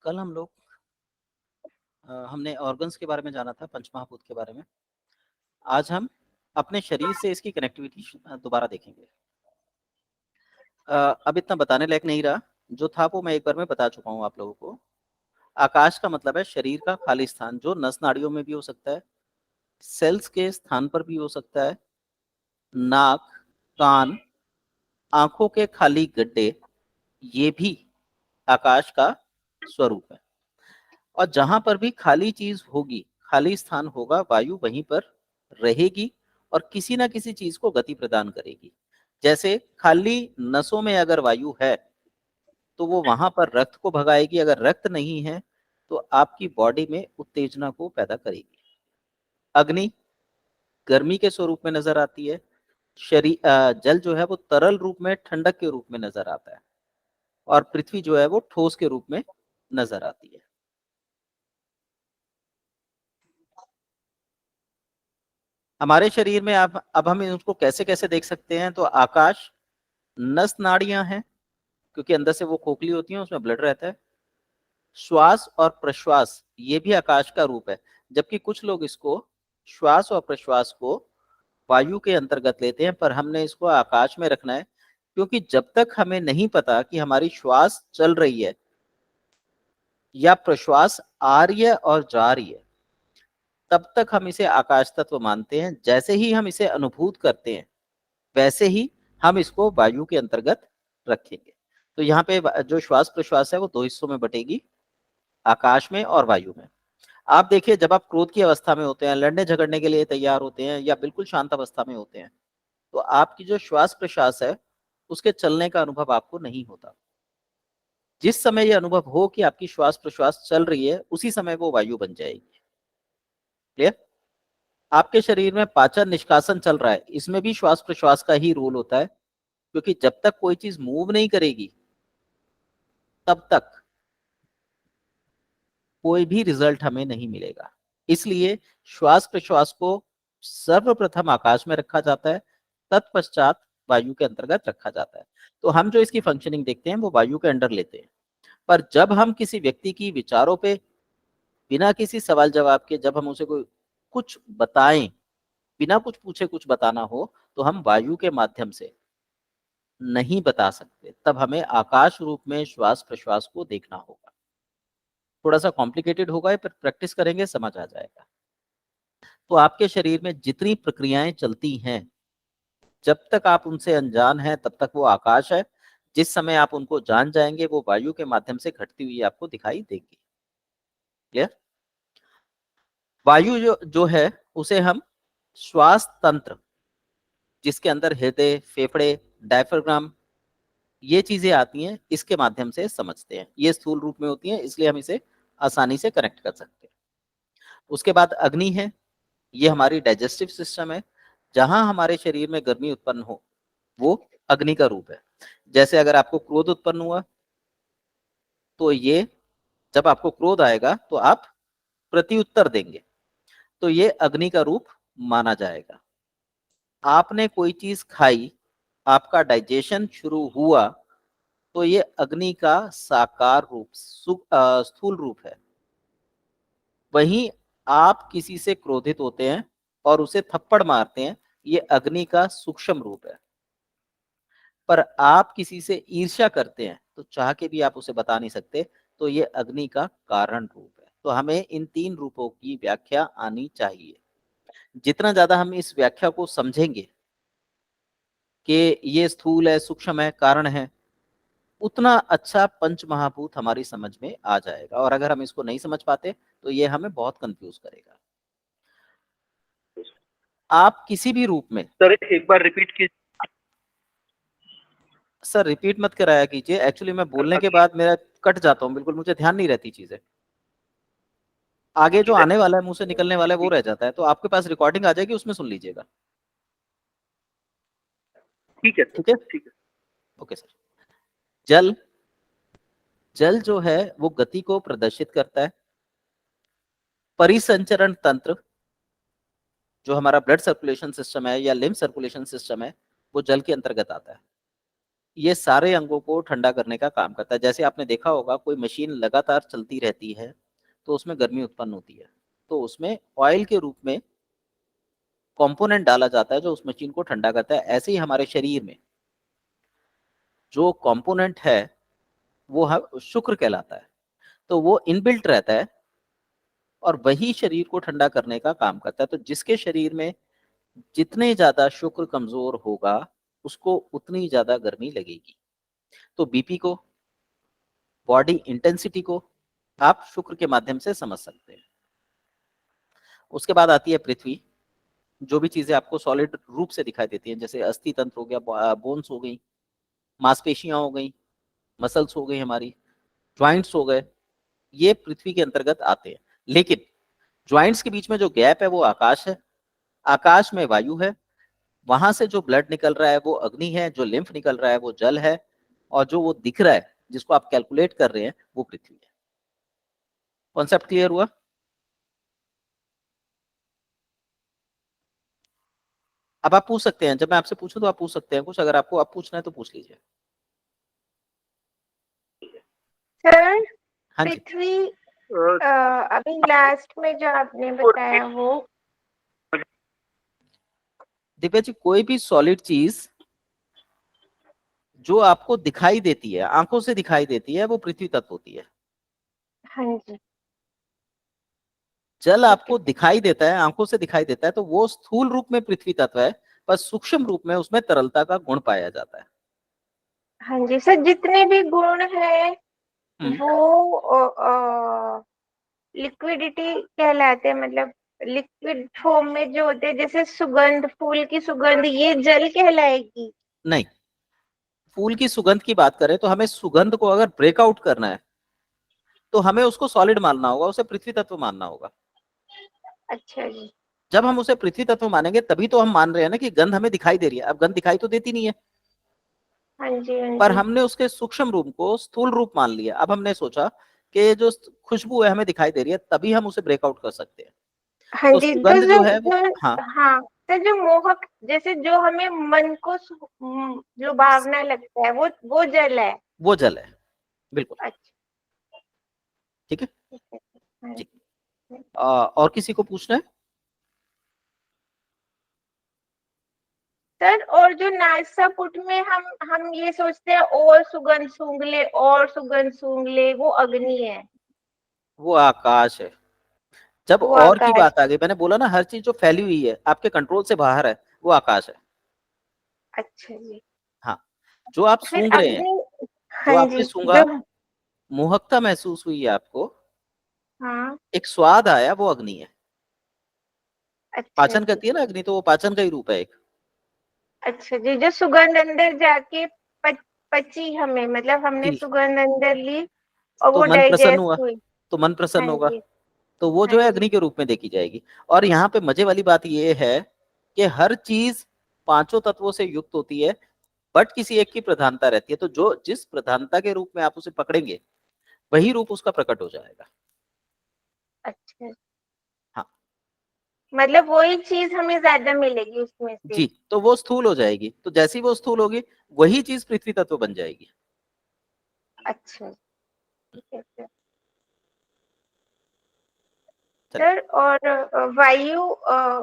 कल हम लोग हमने ऑर्गन्स के बारे में जाना था, पंचमहाभूत के बारे में। आज हम अपने शरीर से इसकी कनेक्टिविटी दोबारा देखेंगे। अब इतना बताने लायक नहीं रहा, जो था वो मैं एक बार में बता चुका हूँ आप लोगों को। आकाश का मतलब है शरीर का खाली स्थान, जो नस नाड़ियों में भी हो सकता है, सेल्स के स्थान पर भी हो सकता है, नाक, कान, आंखों के खाली गड्ढे, ये भी आकाश का स्वरूप है। और जहां पर भी खाली चीज होगी, खाली स्थान होगा, वायु वहीं पर रहेगी और किसी ना किसी चीज को गति प्रदान करेगी। जैसे खाली नसों में अगर वायु है तो वो वहां पर रक्त को भगाएगी, अगर रक्त नहीं है तो आपकी बॉडी में उत्तेजना को पैदा करेगी। अग्नि गर्मी के स्वरूप में नजर आती है। जल जो है वो तरल रूप में, ठंडक के रूप में नजर आता है, और पृथ्वी जो है वो ठोस के रूप में नजर आती है। हमारे शरीर में अब हम उसको कैसे कैसे देख सकते हैं, तो आकाश नस नाड़ियां हैं, क्योंकि अंदर से वो खोखली होती हैं, उसमें ब्लड रहता है। श्वास और प्रश्वास ये भी आकाश का रूप है, जबकि कुछ लोग इसको श्वास और प्रश्वास को वायु के अंतर्गत लेते हैं, पर हमने इसको आकाश में रखना है, क्योंकि जब तक हमें नहीं पता कि हमारी श्वास चल रही है या प्रश्वास आ रही है और जा रही है, तब तक हम इसे आकाश तत्व मानते हैं। जैसे ही हम इसे अनुभूत करते हैं, वैसे ही हम इसको वायु के अंतर्गत रखेंगे। तो यहाँ पे जो श्वास प्रश्वास है वो दो हिस्सों में बटेगी, आकाश में और वायु में। आप देखिए, जब आप क्रोध की अवस्था में होते हैं, लड़ने झगड़ने के लिए तैयार होते हैं, या बिल्कुल शांत अवस्था में होते हैं, तो आपकी जो श्वास प्रश्वास है उसके चलने का अनुभव आपको नहीं होता। जिस समय यह अनुभव हो कि आपकी श्वास प्रश्वास चल रही है, उसी समय वो वायु बन जाएगी। क्लियर? आपके शरीर में पाचन निष्कासन चल रहा है, इसमें भी श्वास प्रश्वास का ही रोल होता है, क्योंकि जब तक कोई चीज मूव नहीं करेगी तब तक कोई भी रिजल्ट हमें नहीं मिलेगा। इसलिए श्वास प्रश्वास को सर्वप्रथम आकाश में रखा जाता है, तत्पश्चात वायु के अंतर्गत रखा जाता है। तो हम जो इसकी फंक्शनिंग देखते हैं वो वायु के अंडर लेते हैं। पर जब हम किसी व्यक्ति की विचारों पे बिना किसी सवाल जवाब के, जब हम उसे कोई कुछ बताएं, बिना कुछ पूछे कुछ बताना हो, तो हम वायु के माध्यम से नहीं बता सकते। तब हमें आकाश रूप में श्वास प्रश्वास को देखना होगा। थोड़ा सा कॉम्प्लिकेटेड होगा, पर प्रैक्टिस करेंगे समझ आ जाएगा। तो आपके शरीर में जितनी प्रक्रियाएं चलती हैं, जब तक आप उनसे अनजान हैं तब तक वो आकाश है। जिस समय आप उनको जान जाएंगे, वो वायु के माध्यम से घटती हुई आपको दिखाई देगी। क्लियर? वायु जो है उसे हम श्वास तंत्र, जिसके अंदर हृदय, फेफड़े, डायफ्राम, ये चीजें आती हैं, इसके माध्यम से समझते हैं। ये स्थूल रूप में होती हैं, इसलिए हम इसे आसानी से कनेक्ट कर सकते हैं। उसके बाद अग्नि है, ये हमारी डाइजेस्टिव सिस्टम है। जहां हमारे शरीर में गर्मी उत्पन्न हो, वो अग्नि का रूप है। जैसे अगर आपको क्रोध उत्पन्न हुआ, तो ये, जब आपको क्रोध आएगा तो आप प्रत्युत्तर देंगे, तो ये अग्नि का रूप माना जाएगा। आपने कोई चीज खाई, आपका डाइजेशन शुरू हुआ, तो ये अग्नि का साकार रूप, स्थूल रूप है। वहीं आप किसी से क्रोधित होते हैं और उसे थप्पड़ मारते हैं, ये अग्नि का सूक्ष्म रूप है। पर आप किसी से ईर्ष्या करते हैं तो चाह के भी आप उसे बता नहीं सकते, तो ये अग्नि का कारण रूप है। तो हमें इन तीन रूपों की व्याख्या आनी चाहिए। जितना ज्यादा हम इस व्याख्या को समझेंगे कि ये स्थूल है, सूक्ष्म है, कारण है, उतना अच्छा पंच महाभूत हमारी समझ में आ जाएगा। और अगर हम इसको नहीं समझ पाते तो ये हमें बहुत कंफ्यूज करेगा। आप किसी भी रूप में, सर एक बार रिपीट कीजिए। सर रिपीट मत कराया कीजिए, एक्चुअली मैं बोलने के बाद मेरा कट जाता हूँ, बिल्कुल मुझे ध्यान नहीं रहती चीजें। आगे जो आने वाला है, मुंह से निकलने वाला है, वो रह जाता है। तो आपके पास रिकॉर्डिंग आ जाएगी, उसमें सुन लीजिएगा। ठीक है ठीक है? ठीक है। Okay sir. जल, जल जो है वो गति को प्रदर्शित करता है। परिसंचरण तंत्र, जो हमारा ब्लड सर्कुलेशन सिस्टम है या लिम्फ सर्कुलेशन सिस्टम है, वो जल के अंतर्गत आता है। ये सारे अंगों को ठंडा करने का काम करता है। जैसे आपने देखा होगा कोई मशीन लगातार चलती रहती है तो उसमें गर्मी उत्पन्न होती है, तो उसमें ऑयल के रूप में कंपोनेंट डाला जाता है जो उस मशीन को ठंडा करता है। ऐसे ही हमारे शरीर में जो कंपोनेंट है वो शुक्र कहलाता है, तो वो इनबिल्ट रहता है और वही शरीर को ठंडा करने का काम करता है। तो जिसके शरीर में जितने ज्यादा शुक्र कमजोर होगा उसको उतनी ज्यादा गर्मी लगेगी। तो बीपी को, बॉडी इंटेंसिटी को आप शुक्र के माध्यम से समझ सकते हैं। उसके बाद आती है पृथ्वी। जो भी चीजें आपको सॉलिड रूप से दिखाई देती हैं, जैसे अस्थि तंत्र हो गया, बोन्स हो गई, मांसपेशियां हो गई, मसल्स हो गई, हमारी ज्वाइंट्स हो गए, ये पृथ्वी के अंतर्गत आते हैं। लेकिन ज्वाइंट्स के बीच में जो गैप है वो आकाश है, आकाश में वायु है, वहां से जो ब्लड निकल रहा है वो अग्नि है, जो लिम्फ निकल रहा है वो जल है, और जो वो दिख रहा है जिसको आप कैलकुलेट कर रहे हैं वो पृथ्वी है। कॉन्सेप्ट क्लियर हुआ? अब आप पूछ सकते हैं, जब मैं आपसे पूछूं तो आप पूछ सकते हैं कुछ, अगर आपको आप पूछना है तो पूछ लीजिए। सर हाँ जी। पृथ्वी अभी लास्ट में जो आपने बताया वो दिव्या जी, कोई भी सॉलिड चीज जो आपको दिखाई देती है, आंखों से दिखाई देती है, वो पृथ्वी तत्व होती है। हाँ जी जल ठीक आपको है। दिखाई देता है, आंखों से दिखाई देता है, तो वो स्थूल रूप में पृथ्वी तत्व है, पर सूक्ष्म रूप में उसमें तरलता का गुण पाया जाता है। हाँ जी सर, जितने भी गुण हैं हम्म, वो लिक्विडिटी कहलाते हैं, मतलब लिक्विड फॉर्म में जो होते हैं, जैसे सुगंध, फूल की सुगंध, ये जल कहलाएगी। नहीं, फूल की सुगंध की बात करें तो हमें सुगंध को अगर ब्रेकआउट करना है तो हमें उसको सॉलिड मानना होगा, उसे पृथ्वी तत्व मानना होगा। अच्छा जी। जब हम उसे पृथ्वी तत्व मानेंगे तभी तो हम मान रहे हैं ना कि गंध हमें दिखाई दे रही है। अब गंध दिखाई तो देती नहीं है, हाँ जी हाँ पर जी हमने उसके सूक्ष्म रूप को स्थूल रूप मान लिया। अब हमने सोचा कि जो खुशबू है हमें दिखाई दे रही है, तभी हम उसे ब्रेकआउट कर सकते हैं। हाँ तो जी। तो सुगंध जो जो है वो, जो हाँ, हाँ, तो जो मोहक, जैसे जो हमें मन को लुभावना लगता है, वो जल है। वो जल है, बिल्कुल। अच्छा ठीक है ठीक है। हाँ जी। जी। और किसी को पूछना है? सर और जो नासापुट में हम ये सोचते हैं और सुगंध सूंघ ले, और सुगंध सूंघ ले, वो अग्नि है। वो आकाश है। जब वो और की आकाश। बात आ गई, मैंने बोला ना हर चीज जो फैली हुई है आपके कंट्रोल से बाहर है, वो आकाश है। अच्छा जी। हाँ, जो आप फिर सूंघ रहे हैं, अग्नि। जो हाँ आपने जी सूंघा, जो। मोहकता महसूस हुई है आपको, हाँ। एक स्वाद आया, वो अग्नि है। अच्छा पाचन जी। करती है ना अग्नि, तो वो पाचन का ही रूप है एक। अच्छा जी, जो सुगंध अंदर जाके पची हमें, मतलब हमने जी, सुगंध अंदर ली और तो वो मन प्रसन्न डाइजेस्ट हुआ, हुई। तो मन प्रसन्न हाँ होगा, जी तो वो हाँ जो है जी। अग्नि के रूप में देखी जाएगी। और यहाँ पे मजे वाली बात ये है कि हर चीज पांचों तत्वों से युक्त होती है, बट किसी एक की प्रधानता रहती है। तो जो जिस प्रधानता के रूप में आप उसे पकड़ेंगे वही रूप उसका प्रकट हो जाएगा। अच्छा, हाँ मतलब वही चीज हमें ज्यादा मिलेगी उसमें से। जी, तो वो स्थूल हो जाएगी, तो जैसी वो स्थूल होगी वही चीज पृथ्वी तत्व बन जाएगी। अच्छा ठीक है सर। चलिए, सर और वायु,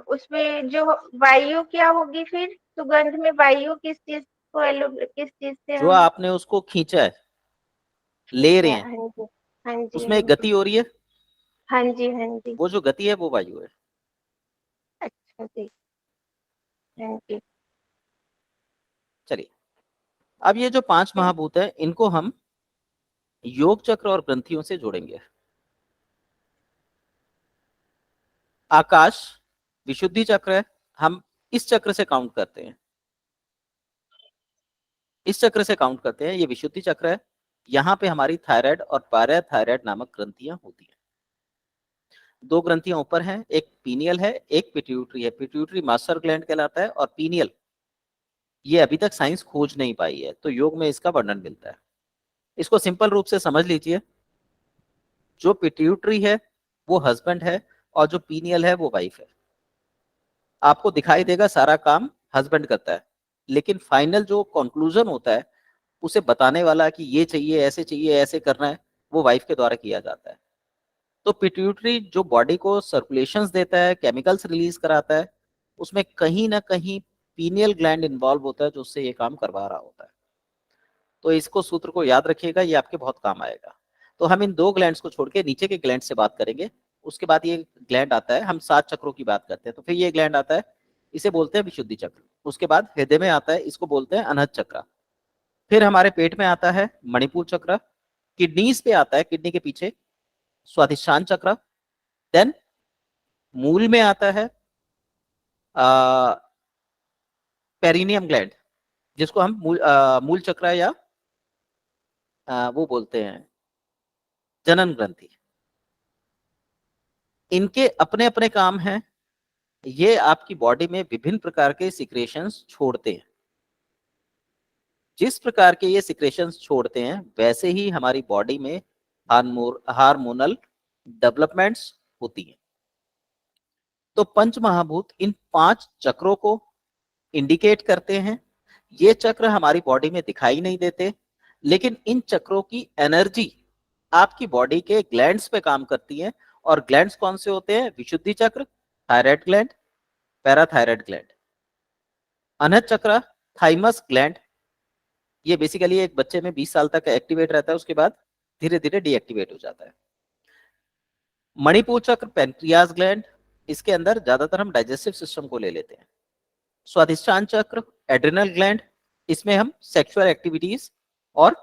उसमें जो वायु क्या होगी फिर? सुगंध में वायु किस चीज को किस चीज से जो हम आपने उसको खींचा है, ले रहे खींचा? हैं, हाँ जी हाँ जी उसमें हाँ एक जी गति हो रही है, हाँ जी हाँ जी। वो जो गति है वो वायु है। अच्छा जी। हाँ जी। चलिए, अब ये जो पांच हाँ महाभूत है इनको हम योग चक्र और ग्रंथियों से जोड़ेंगे। आकाश विशुद्धि चक्र है, हम इस चक्र से काउंट करते हैं, इस चक्र से काउंट करते हैं, ये विशुद्धि चक्र है। यहाँ पे हमारी थायराइड और पैराथायराइड नामक ग्रंथियां होती हैं। दो ग्रंथियां ऊपर हैं, एक पीनियल है, एक पिट्यूटरी है। पिट्यूटरी मास्टर ग्लैंड कहलाता है, और पीनियल ये अभी तक साइंस खोज नहीं पाई है, तो योग में इसका वर्णन मिलता है। इसको सिंपल रूप से समझ लीजिए, जो पिट्यूटरी है वो हस्बैंड है, और जो पीनियल है वो वाइफ है। आपको दिखाई देगा सारा काम हस्बैंड करता है, लेकिन फाइनल जो कंक्लूजन होता है उसे बताने वाला कि ये चाहिए, ऐसे करना है, वो वाइफ के द्वारा किया जाता है। तो पिट्यूटरी जो बॉडी को सर्कुलेशंस देता है, केमिकल्स रिलीज कराता है, उसमें कहीं ना कहीं पीनियल ग्लैंड इन्वॉल्व होता है जो उससे ये काम करवा रहा होता है। तो इसको सूत्र को याद रखिएगा, ये आपके बहुत काम आएगा। तो हम इन 2 ग्लैंड्स को छोड़ के नीचे के ग्लैंड से बात करेंगे। उसके बाद ये ग्लैंड आता है, हम 7 चक्रों की बात करते हैं, तो फिर ये ग्लैंड आता है, इसे बोलते हैं विशुद्धि चक्र। उसके बाद हृदय में आता है, इसको बोलते हैं अनहद चक्र। फिर हमारे पेट में आता है मणिपुर चक्र। किडनीज पे आता है, किडनी के पीछे स्वादिष्टान चक्र। देन मूल में आता है पेरिनियम ग्लैंड, जिसको हम मूल चक्र या वो बोलते हैं जनन ग्रंथि। इनके अपने अपने काम हैं। ये आपकी बॉडी में विभिन्न प्रकार के सिक्रेशंस छोड़ते हैं। जिस प्रकार के ये सिक्रेशंस छोड़ते हैं, वैसे ही हमारी बॉडी में हार्मोनल डेवलपमेंट्स होती हैं। तो पंच महाभूत इन 5 चक्रों को इंडिकेट करते हैं। ये चक्र हमारी बॉडी में दिखाई नहीं देते, लेकिन इन चक्रों की एनर्जी आपकी बॉडी के ग्लैंड्स पे काम करती है। और ग्लैंड्स कौन से होते हैं? विशुद्धि चक्र, थायराइड ग्लैंड, पैराथायराइड ग्लैंड, अनहद चक्र, थाइमस ग्लैंड। ये बेसिकली एक बच्चे में 20 साल तक एक्टिवेट रहता है, उसके बाद धीरे धीरे डीएक्टिवेट हो जाता है। मणिपुर चक्र पेनक्रियाज ग्लैंड, इसके अंदर ज्यादातर हम डाइजेस्टिव सिस्टम को ले लेते हैं। स्वादिष्टान चक्र एड्रिनल ग्लैंड, इसमें हम सेक्सुअल एक्टिविटीज और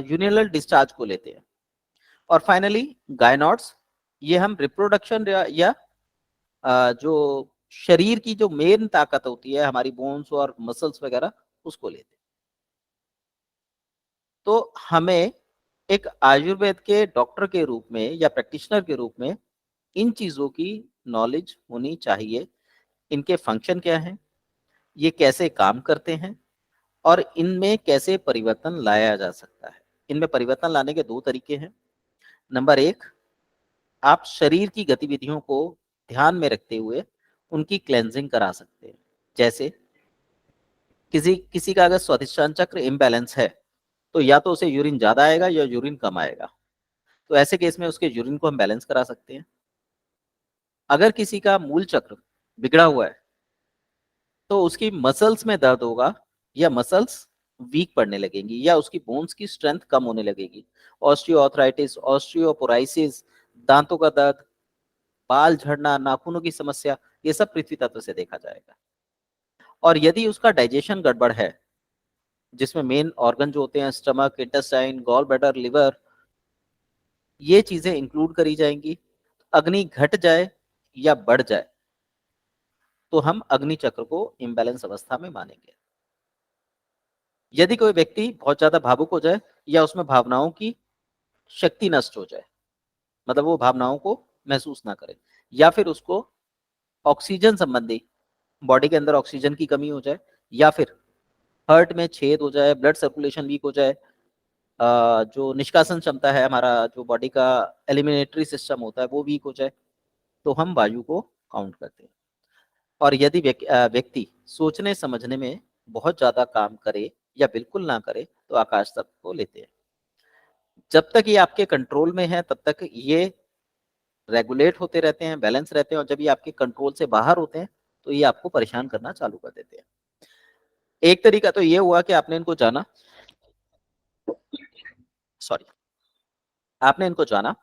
यूरिनल डिस्चार्ज को लेते हैं। और फाइनली गायनोड्स, ये हम रिप्रोडक्शन या जो शरीर की जो मेन ताकत होती है, हमारी बोन्स और मसल्स वगैरह, उसको लेते हैं। तो हमें एक आयुर्वेद के डॉक्टर के रूप में या प्रैक्टिशनर के रूप में इन चीजों की नॉलेज होनी चाहिए। इनके फंक्शन क्या हैं, ये कैसे काम करते हैं, और इनमें कैसे परिवर्तन लाया जा सकता है। इनमें परिवर्तन लाने के 2 तरीके हैं। नंबर 1, आप शरीर की गतिविधियों को ध्यान में रखते हुए उनकी क्लेंजिंग करा सकते हैं। जैसे किसी किसी का अगर स्वादिष्टान चक्र इम्बैलेंस है, तो या तो उसे यूरिन ज्यादा आएगा या यूरिन कम आएगा। तो ऐसे केस में उसके यूरिन को हम बैलेंस करा सकते हैं। अगर किसी का मूल चक्र बिगड़ा हुआ है, तो उसकी मसल्स में दर्द होगा, या मसल्स वीक पड़ने लगेंगी, या उसकी बोन्स की स्ट्रेंथ कम होने लगेगी। ऑस्टियोआर्थराइटिस, ऑस्टियोपोराइसिस, दांतों का दर्द, बाल झड़ना, नाखूनों की समस्या, ये सब पृथ्वी तत्व से देखा जाएगा। और यदि उसका डाइजेशन गड़बड़ है, जिसमें मेन ऑर्गन जो होते हैं stomach, intestine, gall bladder, liver, ये चीजें इंक्लूड करी जाएंगी। अग्नि घट जाए या बढ़ जाए, तो हम अग्नि चक्र को इम्बैलेंस अवस्था में मानेंगे। यदि कोई व्यक्ति बहुत ज्यादा भावुक हो जाए, या उसमें भावनाओं की शक्ति नष्ट हो जाए, मतलब वो भावनाओं को महसूस ना करे, या फिर उसको ऑक्सीजन संबंधी बॉडी के अंदर ऑक्सीजन की कमी हो जाए, या फिर हार्ट में छेद हो जाए, ब्लड सर्कुलेशन वीक हो जाए, जो निष्कासन क्षमता है, हमारा जो बॉडी का एलिमिनेटरी सिस्टम होता है, वो वीक हो जाए, तो हम वायु को काउंट करते हैं। और यदि व्यक्ति सोचने समझने में बहुत ज्यादा काम करे या बिल्कुल ना करे, तो आकाश तत्व को लेते हैं। जब तक ये आपके कंट्रोल में है, तब तक ये रेगुलेट होते रहते हैं, बैलेंस रहते हैं। और जब ये आपके कंट्रोल से बाहर होते हैं, तो ये आपको परेशान करना चालू कर देते हैं। एक तरीका तो ये हुआ कि आपने इनको जाना, सॉरी, आपने इनको जाना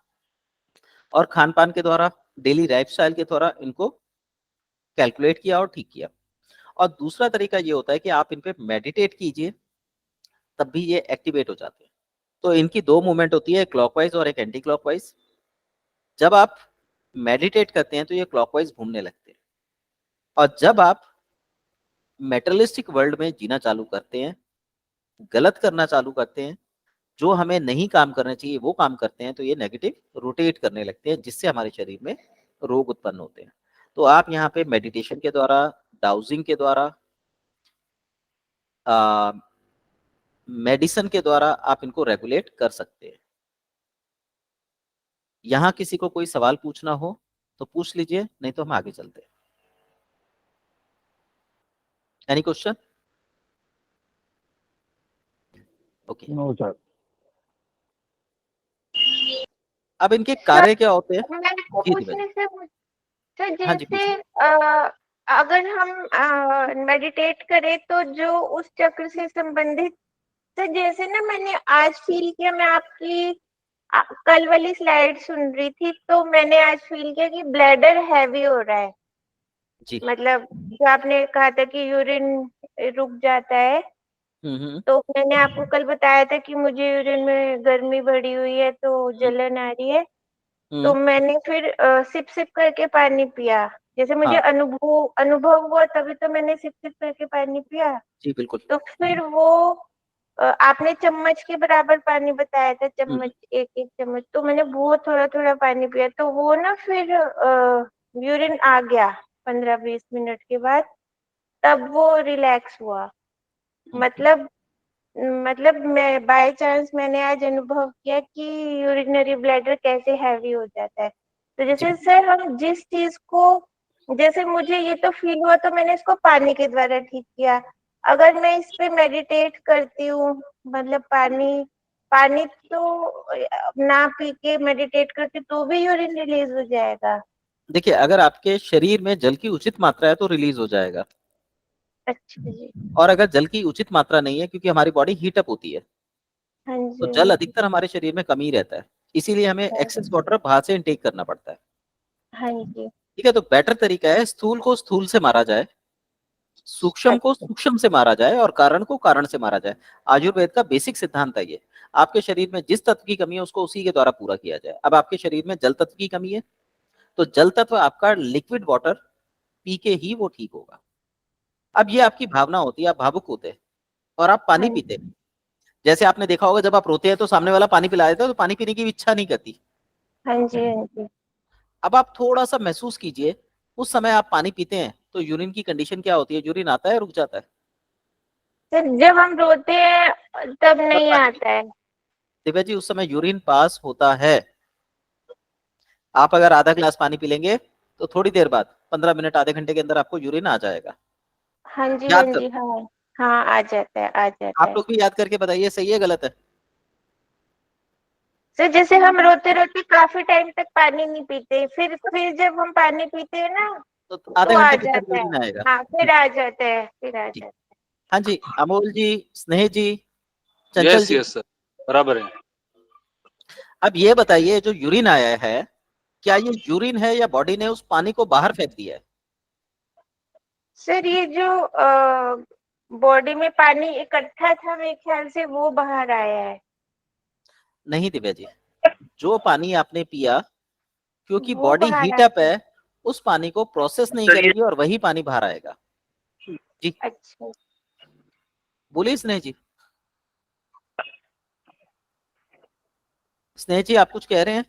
और खान पान के द्वारा, डेली लाइफस्टाइल के द्वारा इनको कैलकुलेट किया और ठीक किया। और दूसरा तरीका ये होता है कि आप इन पे मेडिटेट कीजिए, तब भी ये एक्टिवेट हो जाते हैं। तो इनकी 2 मूवमेंट होती है, क्लॉकवाइज और एक एंटी क्लॉकवाइज। जब आप मेडिटेट करते हैं, तो ये क्लॉकवाइज घूमने लगते हैं। और जब आप मेटलिस्टिक वर्ल्ड में जीना चालू करते हैं, गलत करना चालू करते हैं, जो हमें नहीं काम करना चाहिए वो काम करते हैं, तो ये नेगेटिव रोटेट करने लगते हैं, जिससे हमारे शरीर में रोग उत्पन्न होते हैं। तो आप यहाँ पे मेडिटेशन के द्वारा, डाउजिंग के द्वारा, मेडिसिन के द्वारा आप इनको रेगुलेट कर सकते हैं। यहाँ किसी को कोई सवाल पूछना हो तो पूछ लीजिए, नहीं तो हम आगे चलते हैं। Any question? Okay, no sir. अब इनके सर कार्य क्या होते हैं? मैं आपको जी दिव्या जी। पूछने से सर हाँ जी, जैसे पूछिए। अगर हम मेडिटेट करें तो जो उस चक्र से संबंधित, तो जैसे ना मैंने आज फील किया, मैं आपकी कल वाली स्लाइड सुन रही थी तो मैंने आज फील किया कि ब्लैडर हैवी हो रहा है। जी। मतलब जो आपने कहा था कि यूरिन रुक जाता है, हम्म। तो मैंने आपको कल बताया था कि मुझे यूरिन में गर्मी बढ़ी हुई है तो जलन आ रही है। तो हम्म। मैंने फिर सिप सिप करके पानी पिया, जैसे मुझे हाँ अनुभव अनुभव हुआ तभी तो मैंने सिप सिप करके पानी पिया। जी, बिल्कुल। तो फिर वो आपने चम्मच के बराबर पानी बताया था, हम्म। चम्मच एक एक चम्मच, तो मैंने बहुत थोड़ा थोड़ा पानी पिया तो वो ना फिर यूरिन आ गया 15-20 मिनट के बाद, तब वो रिलैक्स हुआ। मतलब मैं बाय चांस मैंने आज अनुभव किया कि यूरिनरी ब्लैडर कैसे हैवी हो जाता है। तो जी। जैसे सर हम जिस चीज को, जैसे मुझे ये तो फील हुआ तो मैंने इसको पानी के द्वारा ठीक किया। अगर मैं इस पे मेडिटेट करती हूँ, मतलब पानी पानी तो ना पी के मेडिटेट करती तो भी यूरिन रिलीज हो जाएगा? देखिए, अगर आपके शरीर में जल की उचित मात्रा है तो रिलीज हो जाएगा, अच्छा जी। और अगर जल की उचित मात्रा नहीं है, क्योंकि हमारी बॉडी हीट अप होती है, हाँ तो जी, हाँ जल जी, अधिकतर हमारे शरीर में कम ही रहता है, इसीलिए हमें एक्सेस वाटर बाहर से इनटेक करना पड़ता है। हाँ जी। ठीक है, तो बेटर तरीका है स्थूल को स्थूल से मारा जाए, सूक्ष्म को अच्छा। सूक्ष्म से मारा जाए, और कारण को कारण से मारा जाए। आयुर्वेद का बेसिक सिद्धांत है ये। आपके शरीर में जिस तत्व की कमी है उसको उसी के द्वारा पूरा किया जाए। अब आपके शरीर में जल तत्व की कमी है, तो जल तत्व आपका लिक्विड वाटर पी के ही वो ठीक होगा। अब ये आपकी भावना होती है, आप भावुक होते हैं और आप हाँ पानी पीते जी, हैं। जैसे आपने देखा होगा, जब आप रोते हैं तो सामने वाला पानी पिला देता है, तो पानी पीने की इच्छा नहीं करती। हाँ जी, हाँ जी। अब आप थोड़ा सा महसूस कीजिए, उस समय आप पानी पीते हैं तो यूरिन की कंडीशन क्या होती है? यूरिन आता है, रुक जाता है? सर जब हम रोते हैं तब तब नहीं पानी, आता है। दिव्या जी, उस समय यूरिन पास होता है। आप अगर आधा गिलास पानी पी लेंगे तो थोड़ी देर बाद, 15 मिनट आधे घंटे के अंदर आपको यूरिन आ जाएगा। हाँ जी, हाँ याद जी, करो। हाँ। हाँ, आ जाता है, आ जाता आप है। लोग भी याद करके बताइए, सही है गलत है? सर जैसे हम रोते रोते काफी टाइम तक पानी नहीं पीते, फिर जब हम पानी पीते हैं ना तो तो आधे आ घंटे के अंदर जाता है। यूरिन आएगा। हाँ, जी फिर आ जाता है, फिर आ जी। जाता हाँ जी, अमोल जी, स्नेह जी, चंचल यस जी, यस सर, बराबर है। अब ये बताइए, जो यूरिन आया है, क्या ये यूरिन है या बॉडी ने उस पानी को बाहर फेंक दिया है? है। सर ये जो बॉडी में पानी इकट्ठा था मेरे ख्याल से वो बाहर आया है। नहीं दिव्या जी, जो पानी आपने पिया, क्योंकि वो बॉडी बाहर हीट आया। अप है, उस पानी को प्रोसेस नहीं सर ये करेगी और वही पानी बाहर आएगा। जी, अच्छा। बोलिए स्नेह जी। स्नेह जी, आप कुछ कह रहे हैं?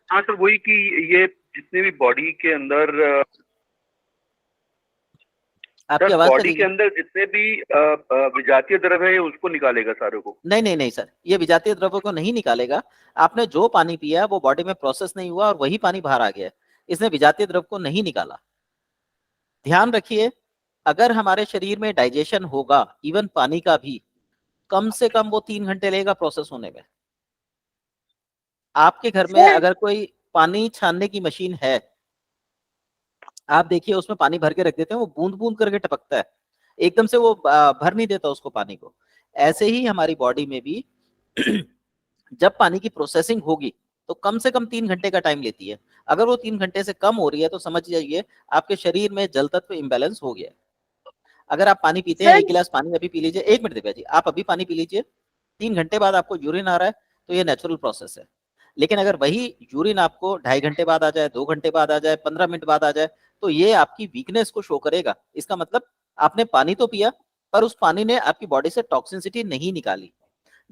हाँ सर, वही कि ये जितने भी बॉडी के अंदर आपकी सर आवाज बॉडी चली के गई। अंदर जितने भी विजातीय द्रव्य है ये उसको निकालेगा सारे को। नहीं नहीं नहीं सर, ये विजातीय द्रव्यों को नहीं निकालेगा। आपने जो पानी पिया है वो बॉडी में प्रोसेस नहीं हुआ और वही पानी बाहर आ गया है, इसने विजातीय द्रव्य को नहीं निकाला। ध्यान रखिए, अगर हमारे शरीर में डाइजेशन होगा, इवन पानी का भी, कम से कम वो 3 घंटे लगेगा प्रोसेस होने में। आपके घर में सर अगर कोई पानी छानने की मशीन है, आप देखिए उसमें पानी भर के रख देते हैं, वो बूंद बूंद करके टपकता है, एकदम से वो भर नहीं देता उसको पानी को। ऐसे ही हमारी बॉडी में भी जब पानी की प्रोसेसिंग होगी तो कम से कम 3 घंटे का टाइम लेती है। अगर वो 3 घंटे से कम हो रही है तो समझ जाइए आपके शरीर में जल तत्व इम्बेलेंस हो गया है। अगर आप पानी पीते हैं, सर 1 गिलास पानी अभी पी लीजिए, 1 मिनट दिव्या जी, आप अभी पानी पी लीजिए, 3 घंटे बाद आपको यूरिन आ रहा है, तो ये नेचुरल प्रोसेस है। लेकिन अगर वही यूरिन आपको 2.5 घंटे बाद आ जाए, 2 घंटे बाद आ जाए, 15 मिनट बाद आ जाए, तो ये आपकी वीकनेस को शो करेगा। इसका मतलब आपने पानी तो पिया, पर उस पानी ने आपकी बॉडी से टॉक्सिसिटी नहीं निकाली।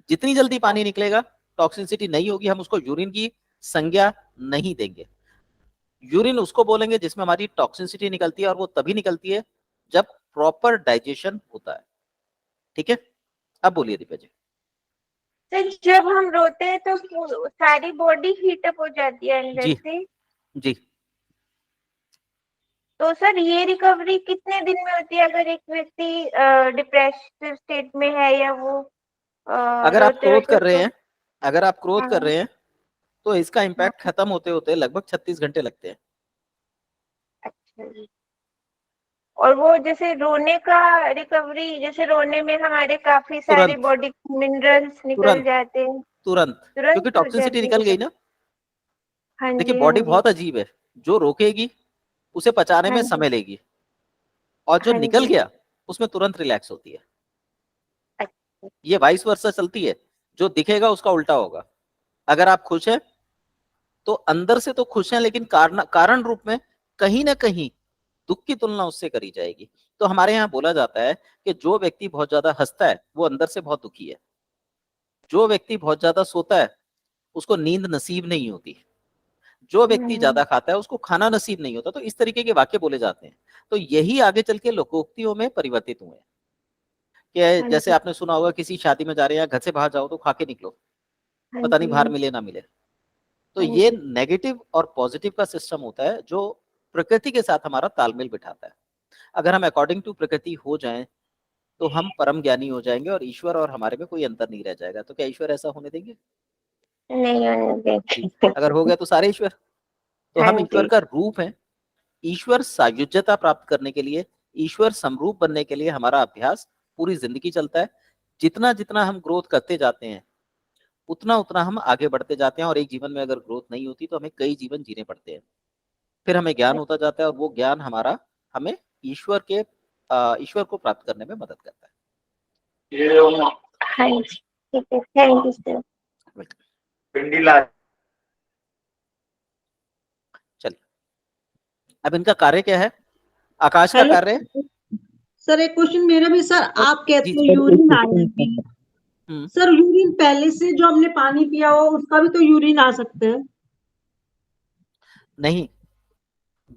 जितनी जल्दी पानी निकलेगा, टॉक्सिसिटी नहीं होगी, हम उसको यूरिन की संज्ञा नहीं देंगे। यूरिन उसको बोलेंगे जिसमें हमारी टॉक्सिसिटी निकलती है, और वो तभी निकलती है जब प्रॉपर डाइजेशन होता है। ठीक है, अब बोलिए दीपा जी। सर जब हम रोते हैं तो सारी बॉडी हीट अप हो जाती है अंदर जी से। जी। तो सर ये रिकवरी कितने दिन में होती है अगर एक व्यक्ति डिप्रेसिव स्टेट में है या वो? अगर आप रोते क्रोध रोते कर रहे तो हैं, अगर आप क्रोध कर हाँ रहे हैं तो इसका हाँ, इम्पैक्ट खत्म होते होते लगभग 36 घंटे लगते हैं। अच्छा जी। और वो जैसे रोने का रिकवरी, जैसे रोने में हमारे काफी सारे तुरंत, बॉडी मिनरल्स निकल तुरंत, जाते हैं, तुरंत, क्योंकि तुरंत हो टॉक्सिसिटी जाते निकल गई हैं। ना। हाँ देखिए जी, हाँ बॉडी जी, बहुत अजीब है, जो रोकेगी उसे पचाने हाँ में जी, समय लेगी, और जो हाँ निकल जी। गया उसमें तुरंत रिलैक्स होती है। अच्छा, ये वाइस वर्सा चलती है, जो दिखेगा उसका उल्टा होगा। अगर आप खुश हैं तो अंदर से तो खुश हैं, लेकिन कारण रूप में कहीं ना कहीं दुख की तुलना उससे करी जाएगी। तो हमारे यहाँ बोला जाता है कि जो व्यक्ति बहुत ज्यादा हंसता है वो अंदर से बहुत दुखी है, जो व्यक्ति बहुत ज्यादा सोता है उसको नींद नसीब नहीं होती, जो व्यक्ति हम्म, ज्यादा खाता है उसको खाना नसीब नहीं होता। तो इस तरीके के वाक्य बोले जाते हैं। तो यही आगे चल के लोकोक्तियों में परिवर्तित हुए हैं कि हाँ जैसे जी, आपने सुना होगा किसी शादी में जा रहे हैं, घर से बाहर जाओ तो खा के निकलो, हाँ पता नहीं जी, हाँ बाहर जी, मिले ना मिले। तो हाँ ये जी। नेगेटिव और पॉजिटिव का सिस्टम होता है जो प्रकृति के साथ हमारा तालमेल बिठाता है। अगर हम अकॉर्डिंग टू प्रकृति हो जाएं तो हम परम ज्ञानी हो जाएंगे और ईश्वर और हमारे में कोई अंतर नहीं रह जाएगा। तो क्या ईश्वर ऐसा होने देंगे? नहीं होने जी। देंगे। अगर हो गया तो सारे ईश्वर, तो हाँ हम ईश्वर जी, का रूप हैं। ईश्वर सायुज्यता प्राप्त करने के लिए, ईश्वर समरूप बनने के लिए हमारा अभ्यास पूरी जिंदगी चलता है। जितना जितना हम ग्रोथ करते जाते हैं उतना उतना हम आगे बढ़ते जाते हैं, और एक जीवन में अगर ग्रोथ नहीं होती तो हमें कई जीवन जीने पड़ते हैं। फिर हमें ज्ञान होता जाता है और वो ज्ञान हमारा हमें ईश्वर को प्राप्त करने में मदद करता हाँ जी, ठीक है, थैंक यू सर। है। भिंडी ला चलिए, अब इनका कार्य क्या है? आकाश का हेलो कार्य। सर, एक क्वेश्चन मेरा भी सर। आप जी कहते हो जी। यूरिन आ जाती है, हम्म। सर यूरिन पहले से जो हमने पानी पिया हो उसका भी तो यूरिन आ सकता है। नहीं,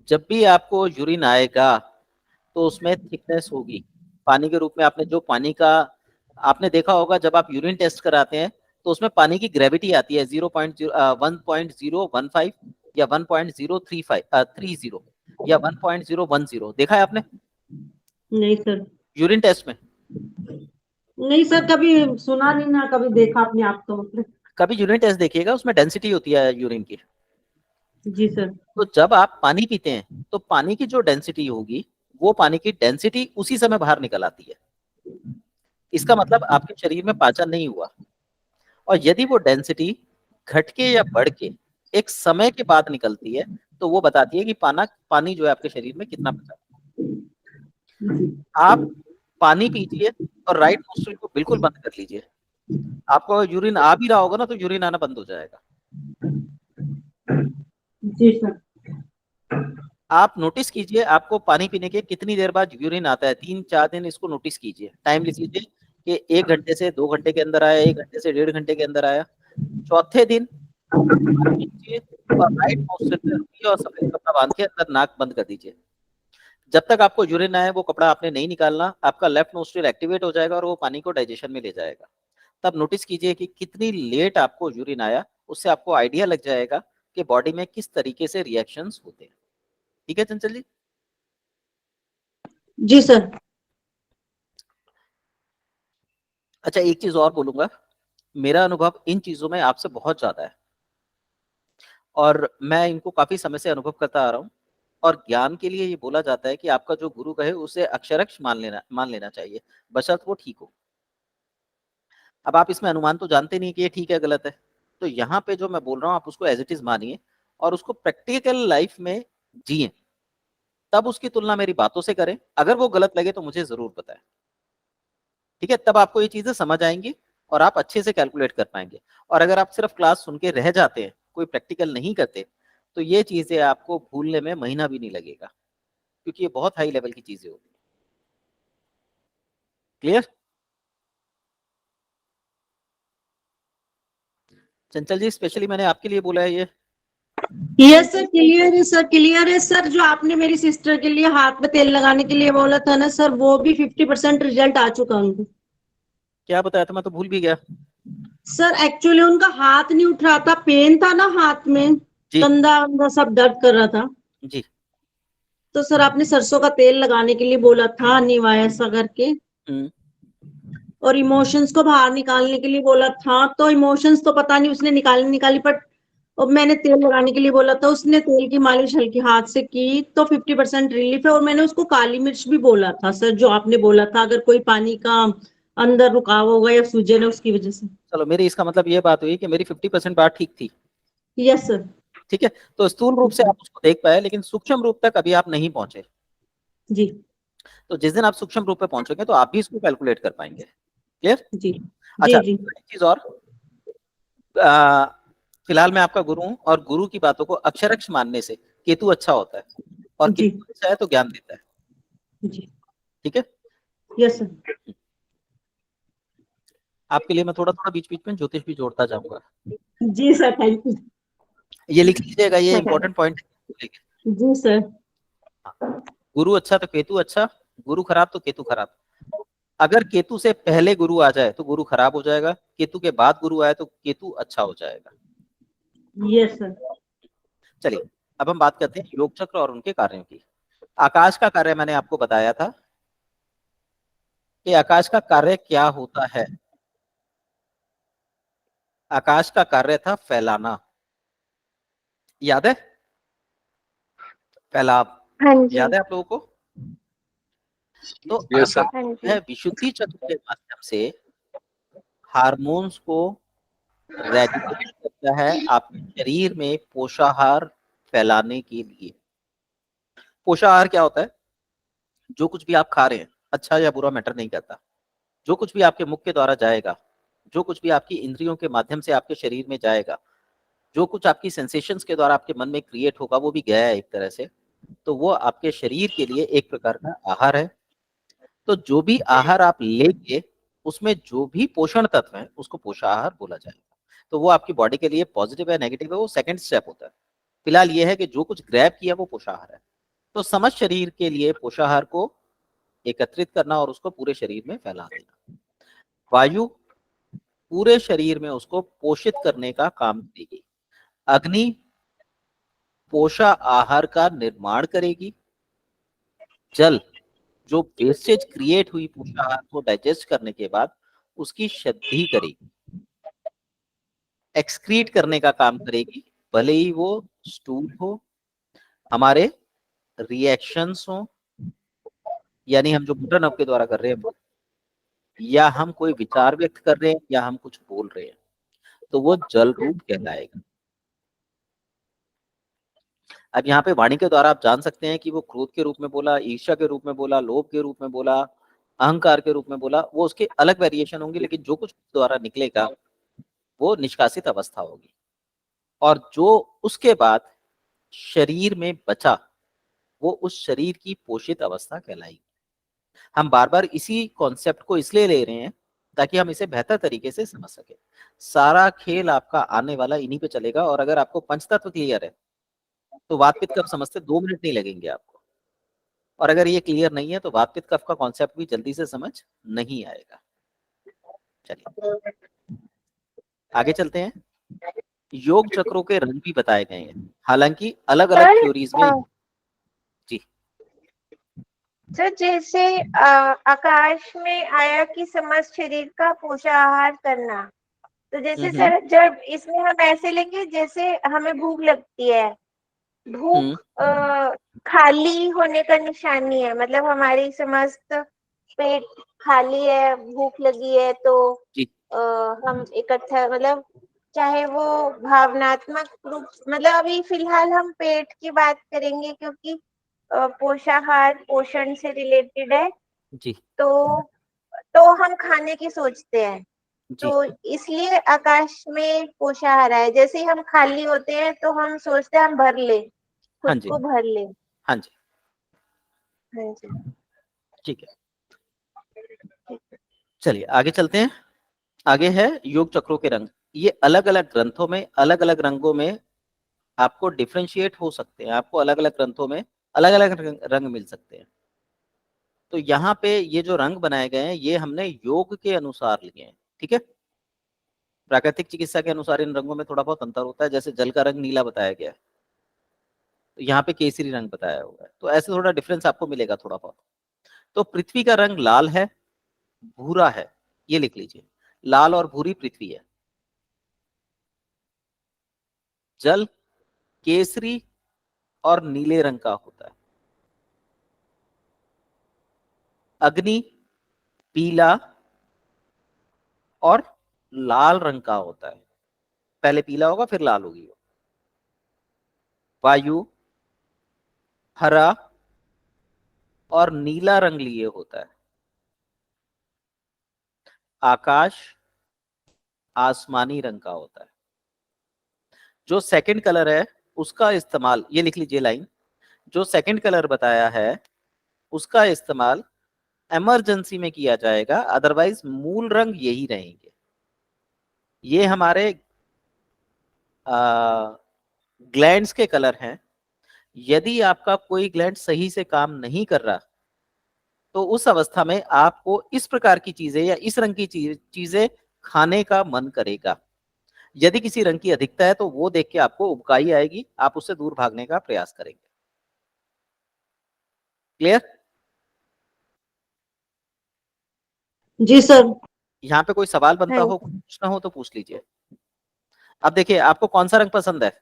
जब भी आपको यूरिन आएगा तो उसमें थिकनेस होगी पानी के रूप में। आपने जो पानी का आपने देखा होगा, जब आप यूरिन टेस्ट कराते हैं तो उसमें पानी की ग्रेविटी आती है 1.015 या 1.035 या 1.010। देखा है आपने नहीं सर, यूरिन टेस्ट में? नहीं सर, कभी सुना नहीं ना कभी देखा अपने आप तो मतलब। कभी यूरिन टेस्ट देखिएगा, उसमें डेंसिटी होती है यूरिन की। जी सर। तो जब आप पानी पीते हैं तो पानी की जो डेंसिटी होगी वो पानी की डेंसिटी उसी समय बाहर निकल आती है। इसका मतलब आपके शरीर में पाचन नहीं हुआ, और यदि वो डेंसिटी घट के या बढ़ के एक समय के बाद निकलती है तो वो बताती है कि पानी जो है आपके शरीर में कितना बचा। आप पानी पीजिए और राइट नोस्ट्रिल को बिल्कुल बंद कर लीजिए। आपको यूरिन आ भी रहा होगा ना तो यूरिन आना बंद हो जाएगा। जी सर। आप नोटिस कीजिए आपको पानी पीने के कितनी देर बाद यूरिन आता है। 3-4 दिन इसको नोटिस कीजिए, टाइम लिख लीजिए कि 1 घंटे से 2 घंटे के अंदर आया, 1 घंटे से 1.5 घंटे के अंदर आया। चौथे दिन पानी पीजिए और राइट नोस्ट्रिल पे रुकिए और सफेद कपड़ा बांध के अंदर नाक बंद कर दीजिए। जब तक आपको यूरिन आए वो कपड़ा आपने नहीं निकालना, आपका लेफ्ट नोस्ट्रिल एक्टिवेट हो जाएगा और वो पानी को डाइजेशन में ले जाएगा। तब नोटिस कीजिए कि कितनी लेट आपको यूरिन आया, उससे आपको आइडिया लग जाएगा कि बॉडी में किस तरीके से रिएक्शंस होते हैं। ठीक है चंचल जी? जी सर। अच्छा, एक चीज और बोलूंगा, मेरा अनुभव इन चीजों में आपसे बहुत ज्यादा है और मैं इनको काफी समय से अनुभव करता आ रहा हूँ। और ज्ञान के लिए ये बोला जाता है कि आपका जो गुरु कहे उसे अक्षरक्ष मान लेना चाहिए, बशर्त वो ठीक हो। अब आप इसमें अनुमान तो जानते नहीं कि ये ठीक है गलत है, तो यहाँ पे जो मैं बोल रहा हूँ आप उसको एज इट इज मानिए और उसको प्रैक्टिकल लाइफ में जिए। तब उसकी तुलना मेरी बातों से करें, अगर वो गलत लगे तो मुझे जरूर बताएं। ठीक है? तब आपको ये चीजें समझ आएंगी और आप अच्छे से कैलकुलेट कर पाएंगे। और अगर आप सिर्फ क्लास सुन के रह जाते हैं, कोई प्रैक्टिकल नहीं करते, तो ये चीजें आपको भूलने में महीना भी नहीं लगेगा, क्योंकि ये बहुत हाई लेवल की चीजें होती है। क्लियर? चंचल जी, स्पेशली मैंने आपके लिए बोला है ये। यस सर, क्लियर है सर, क्लियर है सर। जो आपने मेरी सिस्टर के लिए हाथ में तेल लगाने के लिए बोला था ना सर, वो भी 50% रिजल्ट आ चुका उनको। क्या बताया था? मैं तो भूल भी गया। सर एक्चुअली उनका हाथ नहीं उठ रहा था, पेन था ना हाथ में, जी कंधा अंधा सब दर्द कर रहा था। जी। तो सर आपने सरसों का तेल लगाने के लिए बोला था, निवाया सा करके। हम्म। और इमोशंस को बाहर निकालने के लिए बोला था, तो इमोशंस तो पता नहीं उसने निकाली, बट और मैंने तेल लगाने के लिए बोला था, उसने तेल की मालिश हल्की हाथ से की तो 50% रिलीफ है। और मैंने उसको काली मिर्च भी बोला था सर, जो आपने बोला था अगर कोई पानी का अंदर रुकाव होगा या सूजन है उसकी वजह से। चलो, मेरी इसका मतलब ये बात हुई कि मेरी 50% बात ठीक थी। Yes sir. ठीक है, तो स्थूल रूप से आप उसको देख पाए, लेकिन सूक्ष्म रूप तक अभी आप नहीं पहुंचे। जी तो जिस दिन आप सूक्ष्म रूप पे पहुंचोगे तो आप भी इसको कैलकुलेट कर पाएंगे। क्लियर? जी अच्छा, जी। एक चीज और, आ, फिलहाल मैं आपका गुरु हूं, और गुरु की बातों को अक्षरक्ष मानने से केतु अच्छा होता है, और जी केतु अच्छा है तो ज्ञान देता है। जी। ठीक है, यस सर। आपके लिए मैं थोड़ा थोड़ा बीच बीच में ज्योतिष भी जोड़ता जाऊंगा। जी सर, थैंक यू। ये लिख लीजिएगा, ये इंपॉर्टेंट पॉइंट। जी सर। गुरु अच्छा तो केतु अच्छा, गुरु खराब तो केतु खराब। अगर केतु से पहले गुरु आ जाए तो गुरु खराब हो जाएगा, केतु के बाद गुरु आए तो केतु अच्छा हो जाएगा। Yes sir. चलिए, अब हम बात करते हैं योग चक्र और उनके कार्यों की। आकाश का कार्य मैंने आपको बताया था कि आकाश का कार्य क्या होता है। आकाश का कार्य था फैलाना, याद है? फैलाव, हाँ जी। याद है आप लोगों को? तो यस सर। आकाश हाँ जो है जी। विशुद्धि चक्र के माध्यम से हार्मोन्स को रेगुलेट करता है आपके शरीर में पोषाहार फैलाने के लिए। पोषाहार क्या होता है? जो कुछ भी आप खा रहे हैं, अच्छा या बुरा मैटर नहीं करता, जो कुछ भी आपके मुख के द्वारा जाएगा, जो कुछ भी आपकी इंद्रियों के माध्यम से आपके शरीर में जाएगा, जो कुछ आपकी सेंसेशंस के द्वारा आपके मन में क्रिएट होगा, वो भी गया है एक तरह से, तो वो आपके शरीर के लिए एक प्रकार का आहार है। तो जो भी आहार आप लेंगे उसमें जो भी पोषण तत्व है उसको पोषाहार बोला जाएगा। तो वो आपकी बॉडी के लिए पॉजिटिव है नेगेटिव है, वो सेकंड स्टेप होता है। फिलहाल ये है कि जो कुछ ग्रैब किया वो पोषाहार है। तो समस्त शरीर के लिए पोषाहार को एकत्रित करना और उसको पूरे शरीर में फैला देना। वायु पूरे शरीर में उसको पोषित करने का काम करेगी। अग्नि पोषा आहार का निर्माण करेगी। जल जो वेस्टेज क्रिएट हुई पोषाहार को डाइजेस्ट करने के बाद उसकी शुद्धि करेगी, एक्सक्रीट करने का काम करेगी, भले ही वो स्टूल हो, हमारे रिएक्शंस हो, यानी हम जो मुद्रण के द्वारा कर रहे हैं, या हम कोई विचार व्यक्त कर रहे हैं, या हम कुछ बोल रहे हैं, तो वो जल रूप कहलाएगा। अब यहाँ पे वाणी के द्वारा आप जान सकते हैं कि वो क्रोध के रूप में बोला, ईर्ष्या के रूप में बोला, लोभ के रूप में बोला, अहंकार के रूप में बोला, वो उसके अलग वेरिएशन होंगे, लेकिन जो कुछ द्वारा निकलेगा वो निष्कासित अवस्था होगी। और जो उसके बाद शरीर में बचा वो उस शरीर की पोषित अवस्था कहलाएगी। हम बार बार इसी कॉन्सेप्ट को इसलिए ले रहे हैं ताकि हम इसे बेहतर तरीके से समझ सके। सारा खेल आपका आने वाला इन्हीं पे चलेगा। और अगर आपको पंचतत्व क्लियर है तो वात पित्त कफ समझते 2 मिनट नहीं लगेंगे आपको। और अगर ये क्लियर नहीं है तो वात पित्त कफ का कॉन्सेप्ट भी जल्दी से समझ नहीं आएगा। चलिए आगे चलते हैं। योग चक्रों के रंग भी बताए गए हैं, हालांकि अलग अलग सर थ्योरीज में। जी सर जैसे आकाश में आया कि समस्त शरीर का पोषाहार करना, तो जैसे सर जब इसमें हम ऐसे लेंगे जैसे हमें भूख लगती है, भूख खाली होने का निशानी है, मतलब हमारी समस्त पेट खाली है, भूख लगी है, तो जी हम इकट्ठा मतलब चाहे वो भावनात्मक रूप, मतलब अभी फिलहाल हम पेट की बात करेंगे क्योंकि पोषाहार पोषण से रिलेटेड है, जी तो हम खाने की सोचते हैं, जी तो इसलिए आकाश में पोषाहार है। जैसे ही हम खाली होते हैं तो हम सोचते हैं हम भर ले, हाँ खुद जी को भर ले। हाँ जी हाँ जी। ठीक है, चलिए आगे चलते हैं। आगे है योग चक्रों के रंग। ये अलग अलग ग्रंथों में अलग अलग रंगों में आपको डिफ्रेंशिएट हो सकते हैं, आपको अलग अलग ग्रंथों में अलग अलग रंग मिल सकते हैं। तो यहाँ पे ये जो रंग बनाए गए हैं ये हमने योग के अनुसार लिए हैं। ठीक है, प्राकृतिक चिकित्सा के अनुसार इन रंगों में थोड़ा बहुत अंतर होता है। जैसे जल का रंग नीला बताया गया है, तो यहाँ पे केसरी रंग बताया हुआ है, तो ऐसे थोड़ा डिफरेंस आपको मिलेगा थोड़ा बहुत। तो पृथ्वी का रंग लाल है, भूरा है, ये लिख लीजिए, लाल और भूरी पृथ्वी है, जल केसरी और नीले रंग का होता है, अग्नि पीला और लाल रंग का होता है, पहले पीला होगा फिर लाल होगी, वायु हरा और नीला रंग लिए होता है, आकाश आसमानी रंग का होता है। जो सेकंड कलर है उसका इस्तेमाल, ये लिख लीजिए लाइन, जो सेकंड कलर बताया है उसका इस्तेमाल इमरजेंसी में किया जाएगा, अदरवाइज मूल रंग यही रहेंगे। ये हमारे ग्लैंड्स के कलर हैं। यदि आपका कोई ग्लैंड सही से काम नहीं कर रहा तो उस अवस्था में आपको इस प्रकार की चीजें या इस रंग की चीजें खाने का मन करेगा। यदि किसी रंग की अधिकता है तो वो देख के आपको उबकाई आएगी, आप उससे दूर भागने का प्रयास करेंगे। क्लियर? जी सर। यहाँ पे कोई सवाल बनता हाँ हो, पूछना हो तो पूछ लीजिए। अब देखिए, आपको कौन सा रंग पसंद है?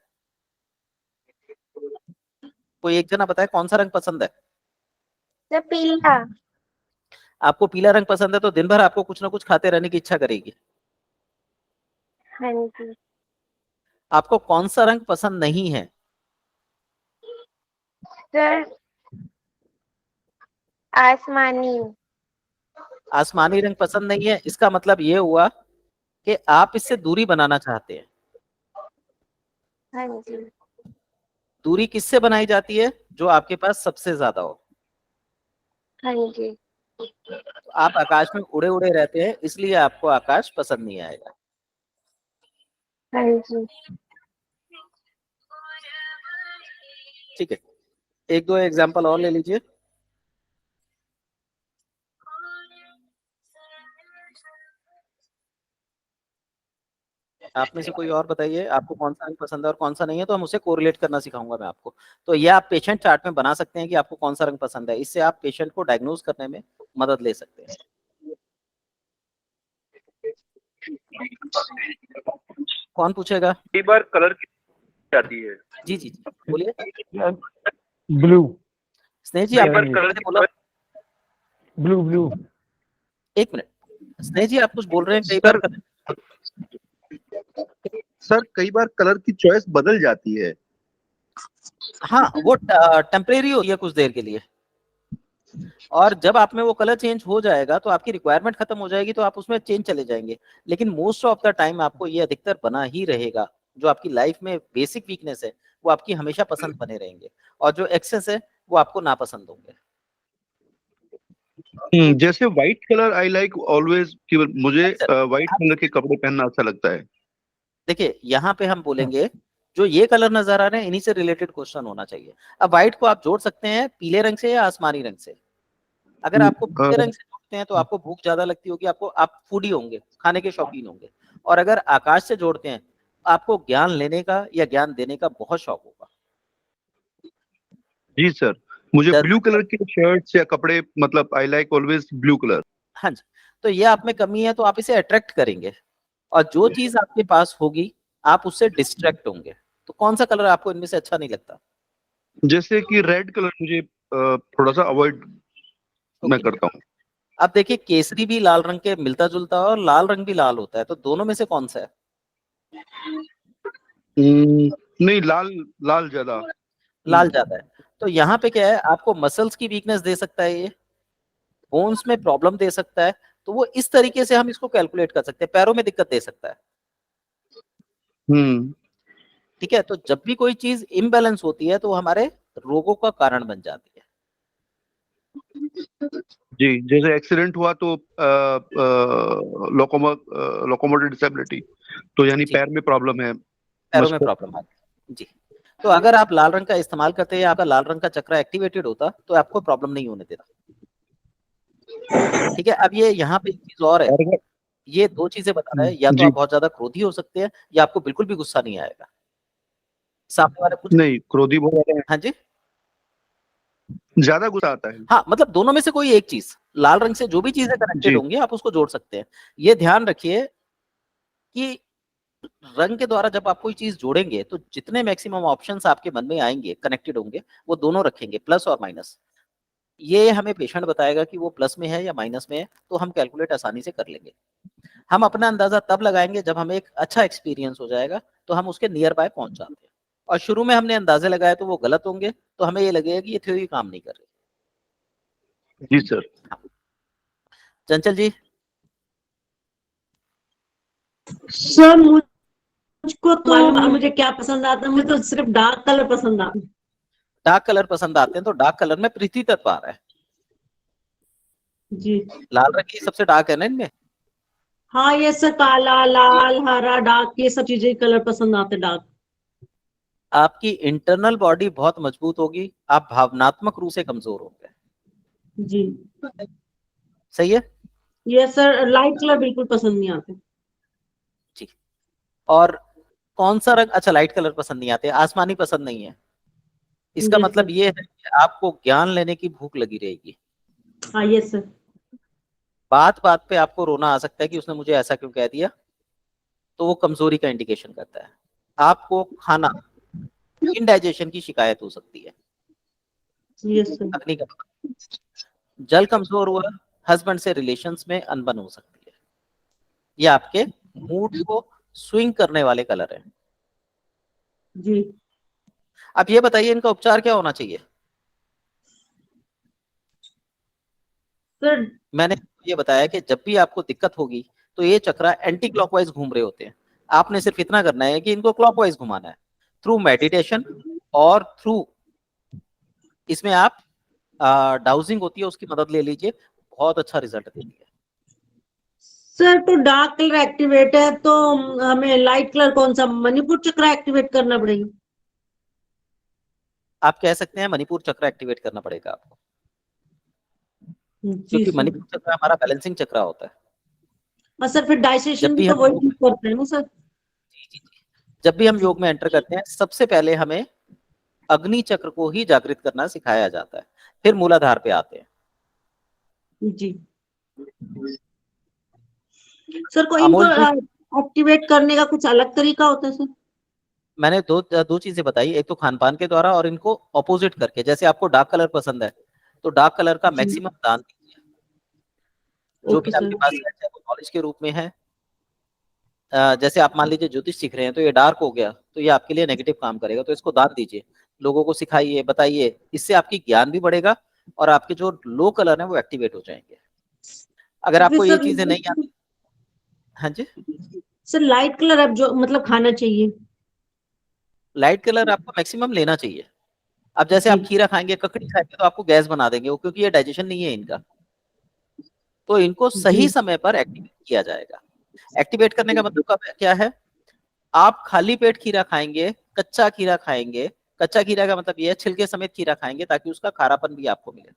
कोई एक जना बताए कौन सा रंग पसंद है? सर पीला। आपको पीला रंग पसंद है तो दिन भर आपको कुछ ना कुछ खाते रहने की इच्छा करेगी। हाँ जी। आपको कौन सा रंग पसंद नहीं है? सर आसमानी। आसमानी रंग पसंद नहीं है, इसका मतलब ये हुआ कि आप इससे दूरी बनाना चाहते हैं। हाँ जी। दूरी किससे बनाई जाती है? जो आपके पास सबसे ज्यादा हो। हाँ जी। तो आप आकाश में उड़े उड़े रहते हैं, इसलिए आपको आकाश पसंद नहीं आएगा। हाँ जी। ठीक है, एक दो एग्जांपल और ले लीजिए। आप में से कोई और बताइए, आपको कौन सा रंग पसंद है और कौन सा नहीं है, तो हम उसे कोरिलेट करना सिखाऊंगा मैं आपको। तो ये आप पेशेंट चार्ट में बना सकते हैं कि आपको कौन सा रंग पसंद है, इससे आप पेशेंट को डायग्नोज करने में मदद ले सकते हैं। कौन पूछेगा? कई बार कलर की जाती है। जी जी जी, बोलिए। ब्लू स्नेह जी, कई आप बार कलर बोला। ब्लू ब्लू एक मिनट, स्नेह जी आप कुछ बोल रहे हैं, कई सर, बार। सर कई बार कलर की चॉइस बदल जाती है। हाँ, वो टेम्परेरी होती है कुछ देर के लिए, और जब आप में वो कलर चेंज हो जाएगा तो आपकी रिक्वायरमेंट खत्म हो जाएगी, तो आप उसमें चेंज चले जाएंगे। लेकिन मोस्ट ऑफ द टाइम आपको ये अधिकतर बना ही रहेगा। जो आपकी लाइफ में बेसिक वीकनेस है वो आपकी हमेशा पसंद बने रहेंगे, और जो एक्सेस है वो आपको नापसंद होंगे। जैसे white colour I like always, कि मुझे व्हाइट कलर के कपड़े पहनना अच्छा लगता है। देखिए, यहाँ पे हम बोलेंगे जो ये कलर नजर आ रहे हैं इन्हीं से रिलेटेड क्वेश्चन होना चाहिए। अब व्हाइट को आप जोड़ सकते हैं पीले रंग से या आसमानी रंग से। अगर आपको पीले रंग से जोड़ते हैं तो आपको भूख ज्यादा लगती होगी, आप फूडी होंगे, खाने के शौकीन होंगे। और अगर आकाश से जोड़ते हैं आपको ज्ञान लेने का या ज्ञान देने का बहुत शौक होगा। जी सर, मुझे जैसा- ब्लू कलर के शर्ट्स या कपड़े, मतलब I like always blue colour. हाँ जी, तो ये आप में कमी है तो आप इसे अट्रैक्ट करेंगे, और जो चीज आपके पास होगी आप उससे डिस्ट्रैक्ट होंगे। तो कौन सा कलर आपको इनमें से अच्छा नहीं लगता? जैसे कि रेड कलर मुझे थोड़ा सा अवॉइड मैं Okay. करता हूँ। अब देखिए, केसरी भी लाल रंग के मिलता जुलता है और लाल रंग भी लाल होता है, तो दोनों में से कौन सा है? नहीं, लाल लाल ज्यादा। लाल ज्यादा है। तो यहाँ पे क्या है, आपको मसल्स की वीकनेस दे सकता है, ये बोन्स में प्रॉब्लम दे सकता है। तो वो इस तरीके से हम इसको कैलकुलेट कर सकते हैं, पैरों में दिक्कत दे सकता है। हम्म ठीक है, तो जब भी कोई चीज इम्बैलेंस होती है तो वो हमारे रोगों का कारण बन जाती है। जी, जैसे एक्सीडेंट हुआ तो लोकोमोटिव डिसेबिलिटी, तो यानी जी, पैर में प्रॉब्लम है। पैरों में मस्कुलर। प्रॉब्लम आती है जी। तो अगर आप लाल रंग का इस्तेमाल करते हैं, आपका लाल रंग का चक्र एक्टिवेटेड होता तो आपको प्रॉब्लम नहीं होने देता। ठीक है, अब ये यहाँ पे एक चीज और है, ये दो चीजें बता रहा है, या तो जी, आप बहुत ज्यादा क्रोधी हो सकते हैं या आपको बिल्कुल भी गुस्सा नहीं आएगा। सामने वाले कुछ, नहीं क्रोधी बहुत ज्यादा है। हाँ जी, ज्यादा गुस्सा आता है। हाँ, मतलब दोनों में से कोई एक चीज, लाल रंग से जो भी चीजें कनेक्टेड जी। होंगी आप उसको जोड़ सकते हैं। ये ध्यान रखिए कि रंग के द्वारा जब आप कोई चीज जोड़ेंगे तो जितने मैक्सिमम ऑप्शंस आपके मन में आएंगे कनेक्टेड होंगे वो दोनों रखेंगे, प्लस और माइनस। ये हमें पेशेंट बताएगा कि वो प्लस में है या माइनस में है, तो हम कैलकुलेट आसानी से कर लेंगे। हम अपना अंदाजा तब लगाएंगे जब हमें एक अच्छा एक्सपीरियंस हो जाएगा, तो हम उसके नियर बाय पहुंच जाते हैं। और शुरू में हमने अंदाजे लगाए तो वो गलत होंगे, तो हमें ये लगेगा कि ये थ्योरी काम नहीं कर रही। जी सर। चंचल जी। सर मुझको तो मालूम मुझे क्या पसंद आता है, मुझे तो सिर्फ डार्क कलर पसंद आता है। डार्क कलर पसंद आते हैं, तो डार्क कलर में प्रीति तत्व आ रहा है। जी लाल रंग की सबसे डार्क है ना इनमें। हाँ, ये सर काला, लाल, हरा, डार्क, ये सब चीजें कलर पसंद आते डार्क। आपकी इंटरनल बॉडी बहुत मजबूत होगी, आप भावनात्मक रूप से कमजोर होंगे। जी सही है। ये सर लाइट कलर बिल्कुल पसंद नहीं आते। जी। और कौन सा रंग, अच्छा लाइट कलर पसंद नहीं आते, आसमानी पसंद नहीं है। इसका यस मतलब सर। ये है कि आपको ज्ञान लेने की भूख लगी रहेगी। हाँ यस सर। बात बात पे आपको रोना आ सकता है कि उसने मुझे ऐसा क्यों कह दिया, तो वो कमजोरी का इंडिकेशन करता है। आपको खाना, इनडाइजेशन की शिकायत हो सकती है। Yes sir. अग्नि का, जल कमजोर हुआ, हस्बैंड से रिलेशंस में अनबन हो सकती है। ये आपके मूड को स्विंग करने वाले कलर हैं। जी अब ये बताइए इनका उपचार क्या होना चाहिए। सर। मैंने ये बताया कि जब भी आपको दिक्कत होगी तो ये चक्रा एंटी क्लॉकवाइज घूम रहे होते हैं। आपने सिर्फ इतना करना है कि इनको क्लॉकवाइज घुमाना है, थ्रू मेडिटेशन और थ्रू इसमें आप डाउजिंग होती है उसकी मदद ले लीजिए, बहुत अच्छा रिजल्ट देती है। सर तो डार्क कलर एक्टिवेट है तो हमें लाइट कलर कौन सा, मणिपुर चक्र एक्टिवेट करना पड़ेगा? आप कह सकते हैं मणिपुर चक्र एक्टिवेट करना पड़ेगा आपको, जी क्योंकि सर। मणिपुर चक्र हमारा बैलेंसिंग चक्र होता है। हाँ सर, फिर जब डाइजेशन भी भी तो हम वही योग ठीक करते हैं ना सर? जब भी हम जी योग में एंटर करते हैं सबसे पहले हमें अग्नि चक्र को ही जागृत करना सिखाया जाता है, फिर मूलाधार पे आते हैं। जी सर, को इनको अमोल जी, एक्टिवेट करने का कुछ अलग तरीका होता है सर? मैंने दो चीजें बताई, एक तो खान पान के द्वारा और इनको ऑपोजिट करके। जैसे आपको डार्क कलर पसंद है तो डार्क कलर का जी मैक्सिमम दान दीजिए, जो ओके भी सर। आपके पास है, चाहे वो नॉलेज के रूप में है। जैसे आप मान लीजिए ज्योतिष सीख रहे हैं तो ये डार्क हो गया तो ये आपके लिए नेगेटिव काम करेगा, तो इसको दान दीजिए, लोगों को सिखाइए, बताइए, इससे आपकी ज्ञान भी बढ़ेगा और आपके जो लो कलर है वो एक्टिवेट हो जाएंगे। अगर तो फिर आपको ये सर, चीजें नहीं आती। हाँ जी। सर लाइट कलर अब जो मतलब खाना चाहिए? लाइट कलर आपको मैक्सिमम लेना चाहिए। अब जैसे जी आप खीरा खाएंगे, ककड़ी खाएंगे तो आपको गैस बना देंगे वो, क्योंकि ये डाइजेशन नहीं है इनका। तो इनको जी सही समय पर एक्टिवेट किया जाएगा। एक्टिवेट करने का मतलब क्या है, आप खाली पेट खीरा खाएंगे, कच्चा खीरा खाएंगे। कच्चा खीरा का मतलब ये है छिलके समेत खीरा खाएंगे ताकि उसका खारापन भी आपको मिले।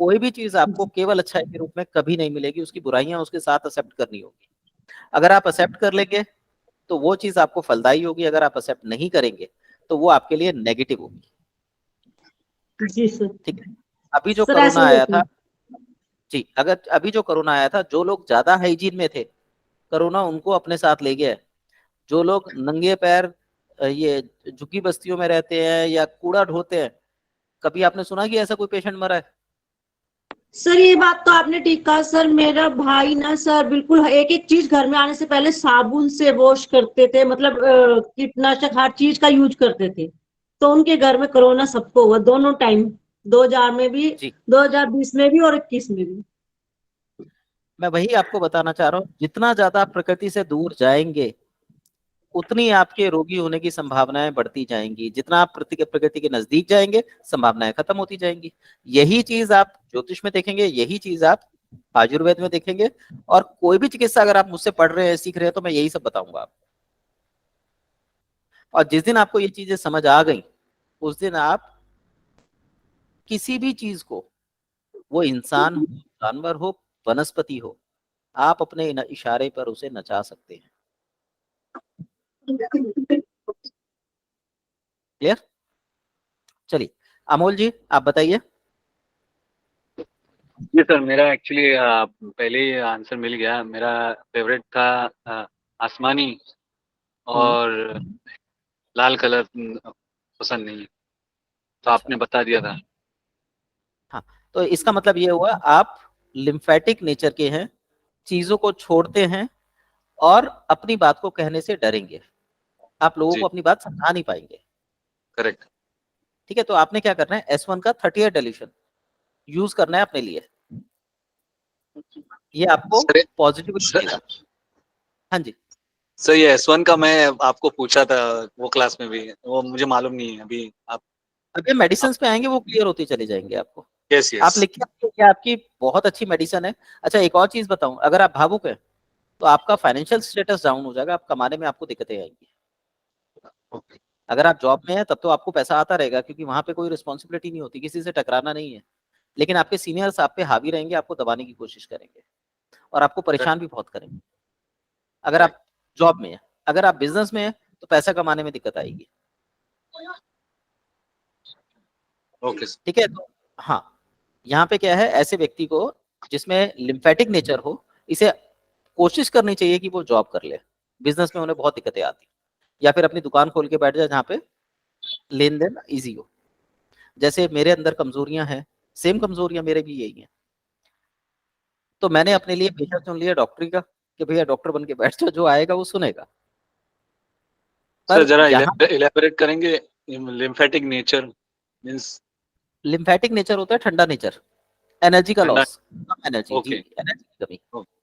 कोई भी चीज आपको केवल अच्छाई के रूप में कभी नहीं मिलेगी, उसकी बुराइयां उसके साथ एक्सेप्ट करनी होगी। अगर आप एक्सेप्ट कर लेंगे तो वो चीज आपको फलदायी होगी, अगर आप एक्सेप्ट नहीं करेंगे तो वो आपके लिए नेगेटिव होगी। जी सर। ठीक है। अभी जो सर ऐसे कोरोना ही आया होता था, है। जी, अगर अभी जो कोरोना आया था, जो लोग ज्यादा हाइजीन में थे कोरोना उनको अपने साथ ले गया है। जो लोग नंगे पैर ये झुग्गी बस्तियों में रहते हैं या कूड़ा ढोते हैं, कभी आपने सुना कि ऐसा कोई पेशेंट मरा है? सर ये बात तो आपने ठीक कहा सर। मेरा भाई ना सर बिल्कुल एक एक चीज घर में आने से पहले साबुन से वॉश करते थे, मतलब कीटनाशक हर चीज का यूज करते थे। तो उनके घर में कोरोना सबको हुआ दोनों टाइम, 2000 में भी, जी, 2020 में भी और 21 में भी। मैं वही आपको बताना चाह रहा हूँ, जितना ज्यादा आप प्रकृति से दूर जाएंगे उतनी आपके रोगी होने की संभावनाएं बढ़ती जाएंगी। जितना आप प्रकृति के नजदीक जाएंगे संभावनाएं खत्म होती जाएंगी। यही चीज आप ज्योतिष में देखेंगे, यही चीज आप आयुर्वेद में देखेंगे, और कोई भी चिकित्सा अगर आप मुझसे पढ़ रहे हैं, सीख रहे हैं, तो मैं यही सब बताऊंगा आपको। और जिस दिन आपको ये चीजें समझ आ गई उस दिन आप किसी भी चीज को, वो इंसान हो, जानवर हो, वनस्पति हो, आप अपने इशारे पर उसे नचा सकते हैं। क्लियर? चलिए, अमोल जी आप बताइए। जी सर, मेरा एक्चुअली पहले ही आंसर मिल गया। मेरा फेवरेट था आसमानी और लाल कलर पसंद नहीं है, तो आपने बता दिया था। हाँ, तो इसका मतलब ये हुआ आप लिम्फेटिक नेचर के हैं, चीजों को छोड़ते हैं और अपनी बात को कहने से डरेंगे, आप लोगों जी। को अपनी बात समझा नहीं पाएंगे। करेक्ट। ठीक है, तो आपने क्या करना है, S1 का 38 डिलीशन यूज करना है अपने लिए, ये आपको सर पॉजिटिव सर, देगा। हाँ जी, सर ये S1 का मैं आपको पूछा था वो क्लास में भी, वो मुझे मालूम नहीं है अभी। आप अभी मेडिसिन पे आएंगे, वो क्लियर होती चले जाएंगे आपको। यस आप यस। लिख के रखिए कि आपकी बहुत अच्छी मेडिसिन है। अच्छा, एक और चीज बताऊं, अगर आप भावुक हैं तो आपका फाइनेंशियल स्टेटस डाउन हो जाएगा, आप कमाने में आपको दिक्कतें आएंगी। ओके। अगर आप जॉब में हैं तब तो आपको पैसा आता रहेगा, क्योंकि वहां पे कोई रिस्पॉन्सिबिलिटी नहीं होती, किसी से टकराना नहीं है। लेकिन आपके सीनियर्स आप पे हावी रहेंगे, आपको दबाने की कोशिश करेंगे और आपको परेशान भी बहुत करेंगे। अगर आप जॉब में हैं, अगर आप बिजनेस में हैं तो पैसा कमाने में दिक्कत आएगी। Okay sir. ठीक है, तो हाँ, यहाँ पे क्या है, ऐसे व्यक्ति को जिसमें लिम्फेटिक नेचर हो, इसे कोशिश करनी चाहिए कि वो जॉब कर ले। बिजनेस में उन्हें बहुत दिक्कतें आती, या फिर अपनी दुकान खोल के बैठ जाए जहाँ पे लेन देन ईजी हो। जैसे मेरे अंदर कमजोरियां हैं, सेम कमजोरियां मेरे भी यही हैं, तो मैंने अपने लिए पेशा चुन लिया डॉक्टरी का, कि भैया डॉक्टर बन के बैठ जाओ, जो आएगा वो सुनेगा। सर पर जरा यहाँ इलेबोरेट करेंगे, lymphatic nature means? Lymphatic nature होता है ठंडा नेचर, एनर्जी का ठंडा। लॉस, कम एनर्जी, जी, ओके। एनर्जी की कमी। ओके।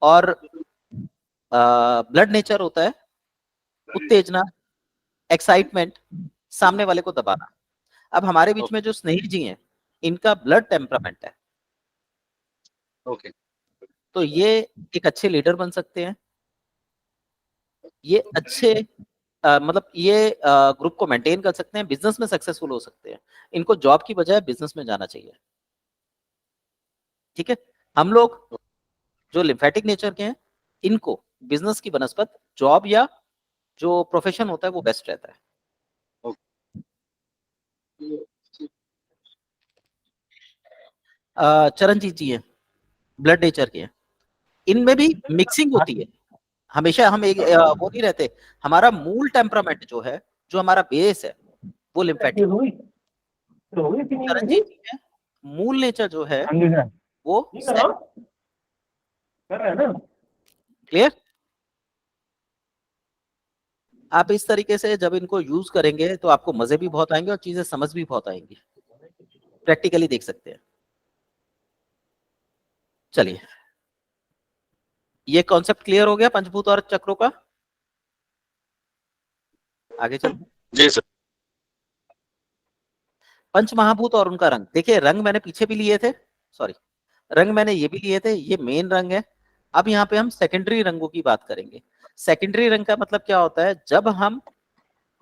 और ब्लड नेचर होता है उत्तेजना, एक्साइटमेंट, सामने वाले को दबाना। अब हमारे बीच में जो स्नेही जी हैं, इनका ब्लड टेम्परामेंट है, ओके। तो ये एक अच्छे लीडर बन सकते हैं, ये अच्छे मतलब ये ग्रुप को मेंटेन कर सकते हैं, बिजनेस में सक्सेसफुल हो सकते हैं। इनको जॉब की बजाय बिजनेस में जाना चाहिए। ठीक है, हम लोग जो लिम्फेटिक नेचर के हैं, इनको बिजनेस की बनस्पत जॉब या जो प्रोफेशन होता है वो बेस्ट रहता है। चरणजीत जी हैं, ब्लड नेचर के हैं, इनमें भी मिक्सिंग होती है। हमेशा हम एक वो नहीं रहते, हमारा मूल टेम्परामेंट जो है, जो हमारा बेस है, वो लिम्फेटिक। चरणजीत जी है, मूल नेचर जो है वो क्लियर। आप इस तरीके से जब इनको यूज करेंगे तो आपको मजे भी बहुत आएंगे और चीजें समझ भी बहुत आएंगी, प्रैक्टिकली देख सकते हैं। चलिए, ये कॉन्सेप्ट क्लियर हो गया पंचभूत और चक्रों का। आगे चलते, जी सर। पंच महाभूत और उनका रंग। देखिए, रंग मैंने पीछे भी लिए थे, सॉरी, रंग मैंने ये भी लिए थे, ये मेन रंग है। अब यहाँ पे हम सेकेंडरी रंगों की बात करेंगे। सेकेंडरी रंग का मतलब क्या होता है, जब हम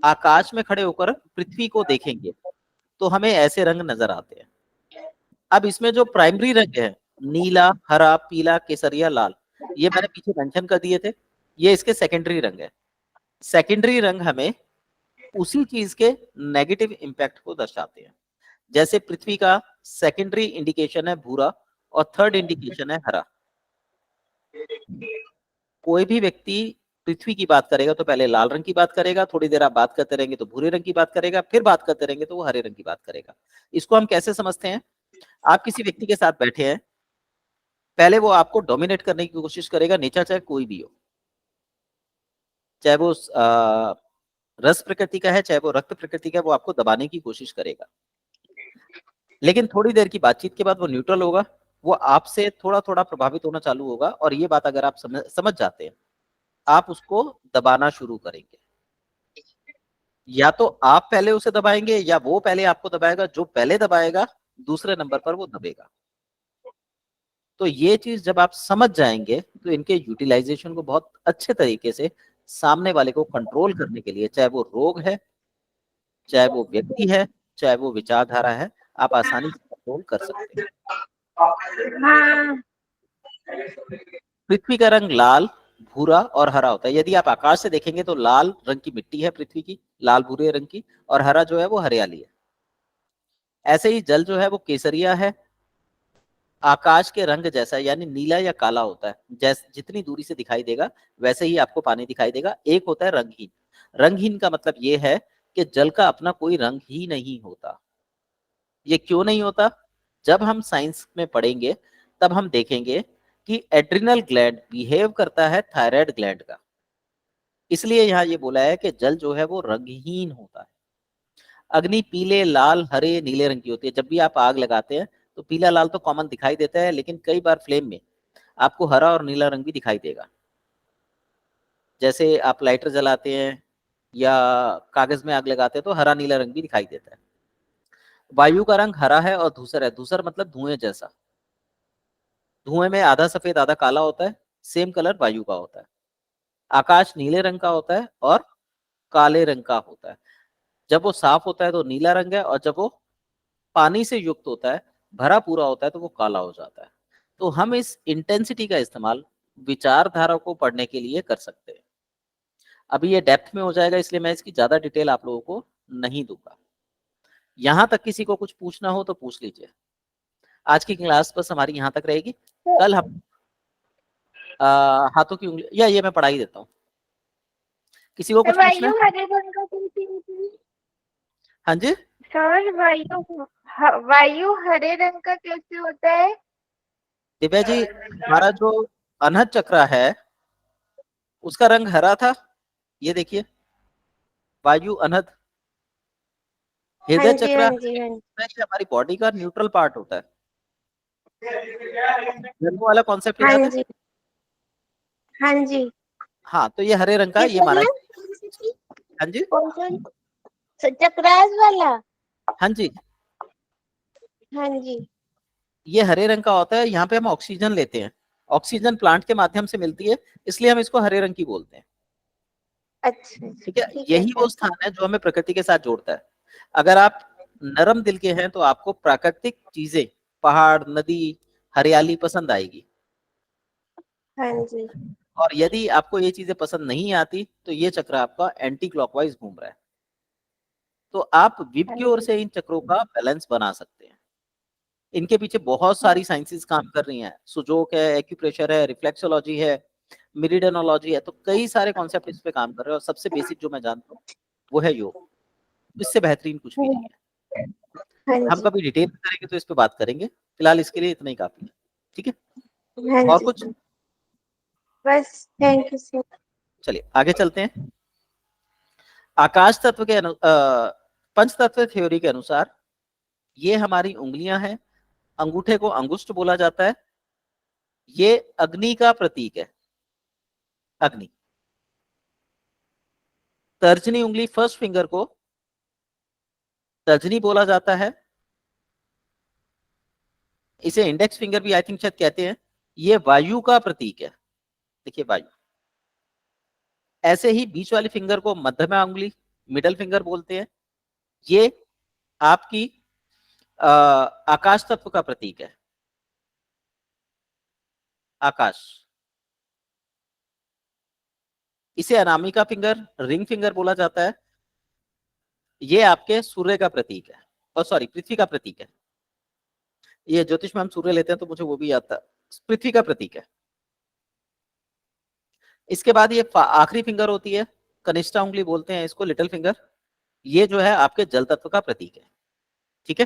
आकाश में खड़े होकर पृथ्वी को देखेंगे तो हमें ऐसे रंग नजर आते हैं। अब इसमें जो प्राइमरी रंग है, नीला, हरा, पीला, केसरिया, लाल, ये मैंने पीछे मेंशन कर दिए थे, ये इसके सेकेंडरी रंग है। सेकेंडरी रंग हमें उसी चीज के नेगेटिव इंपैक्ट को दर्शाते हैं। जैसे पृथ्वी का सेकेंडरी इंडिकेशन है भूरा और थर्ड इंडिकेशन है हरा। कोई भी व्यक्ति पृथ्वी की बात करेगा तो पहले लाल रंग की बात करेगा, थोड़ी देर आप बात करते रहेंगे तो भूरे रंग की बात करेगा, फिर बात करते रहेंगे तो वो हरे रंग की बात करेगा। इसको हम कैसे समझते हैं, आप किसी व्यक्ति के साथ बैठे हैं, पहले वो आपको डोमिनेट करने की कोशिश करेगा, नेचर चाहे कोई भी हो, चाहे वो रस प्रकृति का है, चाहे वो रक्त प्रकृति का है, वो आपको दबाने की कोशिश करेगा। लेकिन थोड़ी देर की बातचीत के बाद वो न्यूट्रल होगा, वो आपसे थोड़ा थोड़ा प्रभावित होना चालू होगा, और ये बात अगर आप समझ जाते हैं, आप उसको दबाना शुरू करेंगे। या तो आप पहले उसे दबाएंगे या वो पहले आपको दबाएगा। जो पहले दबाएगा दूसरे नंबर पर वो दबेगा। तो ये चीज जब आप समझ जाएंगे तो इनके यूटिलाइजेशन को बहुत अच्छे तरीके से सामने वाले को कंट्रोल करने के लिए, चाहे वो रोग है, चाहे वो व्यक्ति है, चाहे वो विचारधारा है, आप आसानी से कंट्रोल कर सकते हैं। हाँ, पृथ्वी का रंग लाल, भूरा और हरा होता है। यदि आप आकाश से देखेंगे तो लाल रंग की मिट्टी है पृथ्वी की, लाल भूरे रंग की, और हरा जो है वो हरियाली है। ऐसे ही जल जो है वो केसरिया है, आकाश के रंग जैसा, यानी नीला या काला होता है। जितनी दूरी से दिखाई देगा वैसे ही आपको पानी दिखाई देगा। एक होता है रंगहीन। रंगहीन का मतलब ये है कि जल का अपना कोई रंग ही नहीं होता। ये क्यों नहीं होता? जब हम साइंस में पढ़ेंगे तब हम देखेंगे कि एड्रिनल ग्लैंड बिहेव करता है थायराइड ग्लैंड का। इसलिए यहाँ ये बोला है कि जल जो है वो रंगहीन होता है। अग्नि पीले, लाल, हरे, नीले रंग की होती है। जब भी आप आग लगाते हैं तो पीला लाल तो कॉमन दिखाई देता है, लेकिन कई बार फ्लेम में आपको हरा और नीला रंग भी दिखाई देगा। जैसे आप लाइटर जलाते हैं या कागज में आग लगाते हैं तो हरा नीला रंग भी दिखाई देता है। वायु का रंग हरा है और धूसर है। धूसर मतलब धुएं जैसा। धुएं में आधा सफेद आधा काला होता है। सेम कलर वायु का होता है। आकाश नीले रंग का होता है और काले रंग का होता है। जब वो साफ होता है तो नीला रंग है, और जब वो पानी से युक्त होता है, भरा पूरा होता है, तो वो काला हो जाता है। तो हम इस इंटेंसिटी का इस्तेमाल विचारधारा को पढ़ने के लिए कर सकते हैं। अभी ये डेप्थ में हो जाएगा, इसलिए मैं इसकी ज्यादा डिटेल आप लोगों को नहीं दूंगा। यहां तक किसी को कुछ पूछना हो तो पूछ लीजिए। आज की क्लास बस हमारी यहाँ तक रहेगी। कल हम हाथों की उंगली, या ये मैं पढ़ा ही देता हूँ। किसी को कुछ पूछना वायु है? हरे रंग का कैसे होता है? हाँ जी, सर वायु हरे रंग का कैसे होता है? दिव्या जी, हमारा जो अनहद चक्र है उसका रंग हरा था। ये देखिए, वायु अनहद। हाँ हृदय जी, चक्र हाँ जी, हाँ जी। हमारी बॉडी का न्यूट्रल पार्ट होता है। रंगों वाला कॉन्सेप्ट हाँ याद है? जी, हाँ जी। हाँ, तो ये हरे रंग का, किस ये हमारा। वाला? हाँ जी, कौन सा? चक्रास वाला? हाँ जी, हाँ जी। ये हरे रंग का होता है। यहाँ पे हम ऑक्सीजन लेते हैं। ऑक्सीजन प्लांट के माध्यम से मिलती है, इसलिए हम इसको हरे रंग की बोलते हैं। अच्छा, ठीक है, ठीक है यही वो सर। स्थान है जो हमें प्रकृति के साथ जोड़ता है। अगर आप नरम दिल के हैं तो आपको प्राकृतिक चीजें, पहाड़, नदी, हरियाली पसंद आएगी। हाँ जी, और यदि आपको ये चीजें पसंद नहीं आती तो ये चक्र आपका एंटी क्लॉकवाइज घूम रहा है। तो आप विप हाँ की ओर जी। से इन चक्रों का बैलेंस बना सकते हैं। इनके पीछे बहुत सारी साइंसेस काम कर रही हैं। सुजोक है, एक्यूप्रेशर है, रिफ्लेक्सोलॉजी है, मेरिडियनोलॉजी है। तो कई सारे कॉन्सेप्ट इस पे काम कर रहे हैं, और सबसे बेसिक जो मैं जानता हूँ वो है योग। इससे बेहतरीन कुछ भी नहीं है। हाँ हम जी, कभी डिटेल में करेंगे तो इस पे बात करेंगे। फिलहाल इसके लिए इतना ही काफी है। ठीक है, हाँ और जी कुछ? सर। बस, थैंक यू सर। चलिए आगे चलते हैं। आकाश तत्व के पंच तत्व थ्योरी के अनुसार ये हमारी उंगलियां हैं। अंगूठे को अंगुष्ठ बोला जाता है। ये अग्नि का प्रतीक है। अग्नि। तर्जनी उंगली, फर्स्ट फिंगर को तर्जनी बोला जाता है। इसे इंडेक्स फिंगर भी आई थिंक शायद कहते हैं। ये वायु का प्रतीक है। देखिए, वायु। ऐसे ही बीच वाली फिंगर को मध्यमा उंगली, मिडल फिंगर बोलते हैं। ये आपकी आकाश तत्व का प्रतीक है। आकाश। इसे अनामिका फिंगर, रिंग फिंगर बोला जाता है। ये आपके सूर्य का प्रतीक है, और सॉरी, पृथ्वी का प्रतीक है। ये ज्योतिष में हम सूर्य लेते हैं तो मुझे वो भी याद था। पृथ्वी का प्रतीक है। इसके बाद ये आखिरी फिंगर होती है, कनिष्ठा उंगली बोलते हैं इसको, लिटिल फिंगर। ये जो है आपके जल तत्व का प्रतीक है। ठीक है,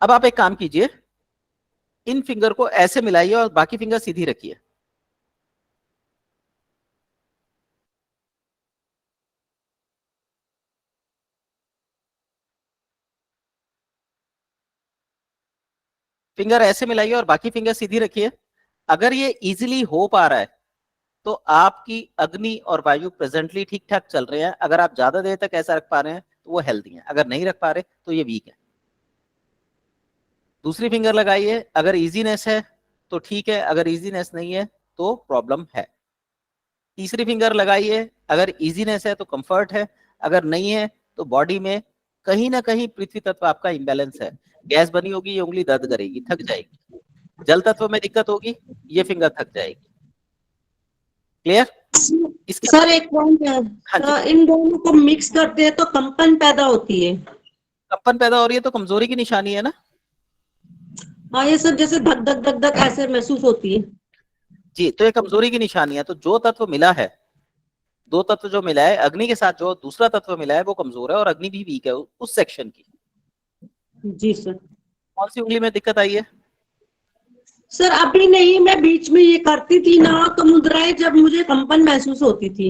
अब आप एक काम कीजिए, इन फिंगर को ऐसे मिलाइए और बाकी फिंगर सीधी रखिए। फिंगर ऐसे मिलाइए और बाकी फिंगर सीधी रखिए। अगर ये इजीली हो पा रहा है तो आपकी अग्नि और वायु प्रेजेंटली ठीक ठाक चल रहे हैं। अगर आप ज्यादा देर तक ऐसा रख पा रहे हैं तो वो हेल्दी है। अगर नहीं रख पा रहे तो ये वीक है। दूसरी फिंगर लगाइए। अगर इजीनेस है तो ठीक है, अगर इजीनेस नहीं है तो प्रॉब्लम है। तीसरी फिंगर लगाइए। अगर इजीनेस है तो कंफर्ट है, अगर नहीं है तो बॉडी में कहीं ना कहीं पृथ्वी तत्व आपका इम्बैलेंस है। गैस बनी होगी, ये उंगली दर्द करेगी, थक जाएगी। जल तत्व में दिक्कत होगी, ये फिंगर थक जाएगी। क्लियर? इसके सर एक पॉइंट है, हाँ जी, इन दोनों को मिक्स करते हैं तो कंपन पैदा होती है। कंपन पैदा हो रही है तो कमजोरी की निशानी है ना। हाँ ये सर जैसे धक धक धक धक ऐसे महसूस होती है। जी, तो ये कमजोरी की निशानी है। तो जो तत्व मिला है, दो तत्व जो मिला है, अग्नि के साथ जो दूसरा तत्व मिला है वो कमजोर है और अग्नि भी वीक है उस सेक्शन की। जी सर। कौन सी उंगली में दिक्कत आई है? सर अभी नहीं, मैं बीच में ये करती थी ना तो मुद्राएं जब मुझे कंपन महसूस होती थी।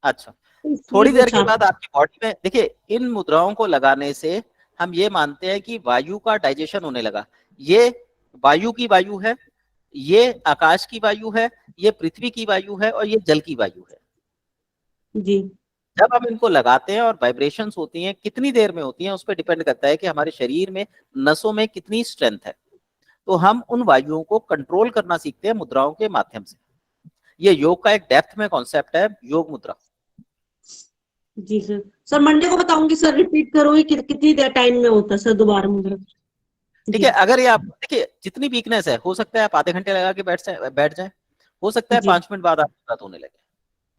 अच्छा, इसलिए थोड़ी देर के पूछा। बाद आपकी बॉडी में देखिए, इन मुद्राओं को लगाने से हम ये मानते हैं कि वायु का डाइजेशन होने लगा। ये वायु की वायु है, ये आकाश की वायु है, ये पृथ्वी की वायु है और ये जल की वायु है। जी जब हम इनको लगाते हैं और वाइब्रेशंस होती हैं, कितनी देर में होती हैं उस पर डिपेंड करता है कि हमारे शरीर में नसों में कितनी स्ट्रेंथ है। तो हम उन वायुओं को कंट्रोल करना सीखते हैं मुद्राओं के माध्यम से। ये योग का एक डेप्थ में कॉन्सेप्ट है, योग मुद्रा। जी सर। सर मंडे को बताऊंगी सर, रिपीट करूंगी कितनी देर टाइम में होता है सर दोबारा मुद्रा। ठीक है, अगर ये आप देखिए जितनी वीकनेस है, हो सकता है आप आधे घंटे लगा के बैठ जाए, हो सकता है जी 5 मिनट बाद आपको दर्द होने लगे।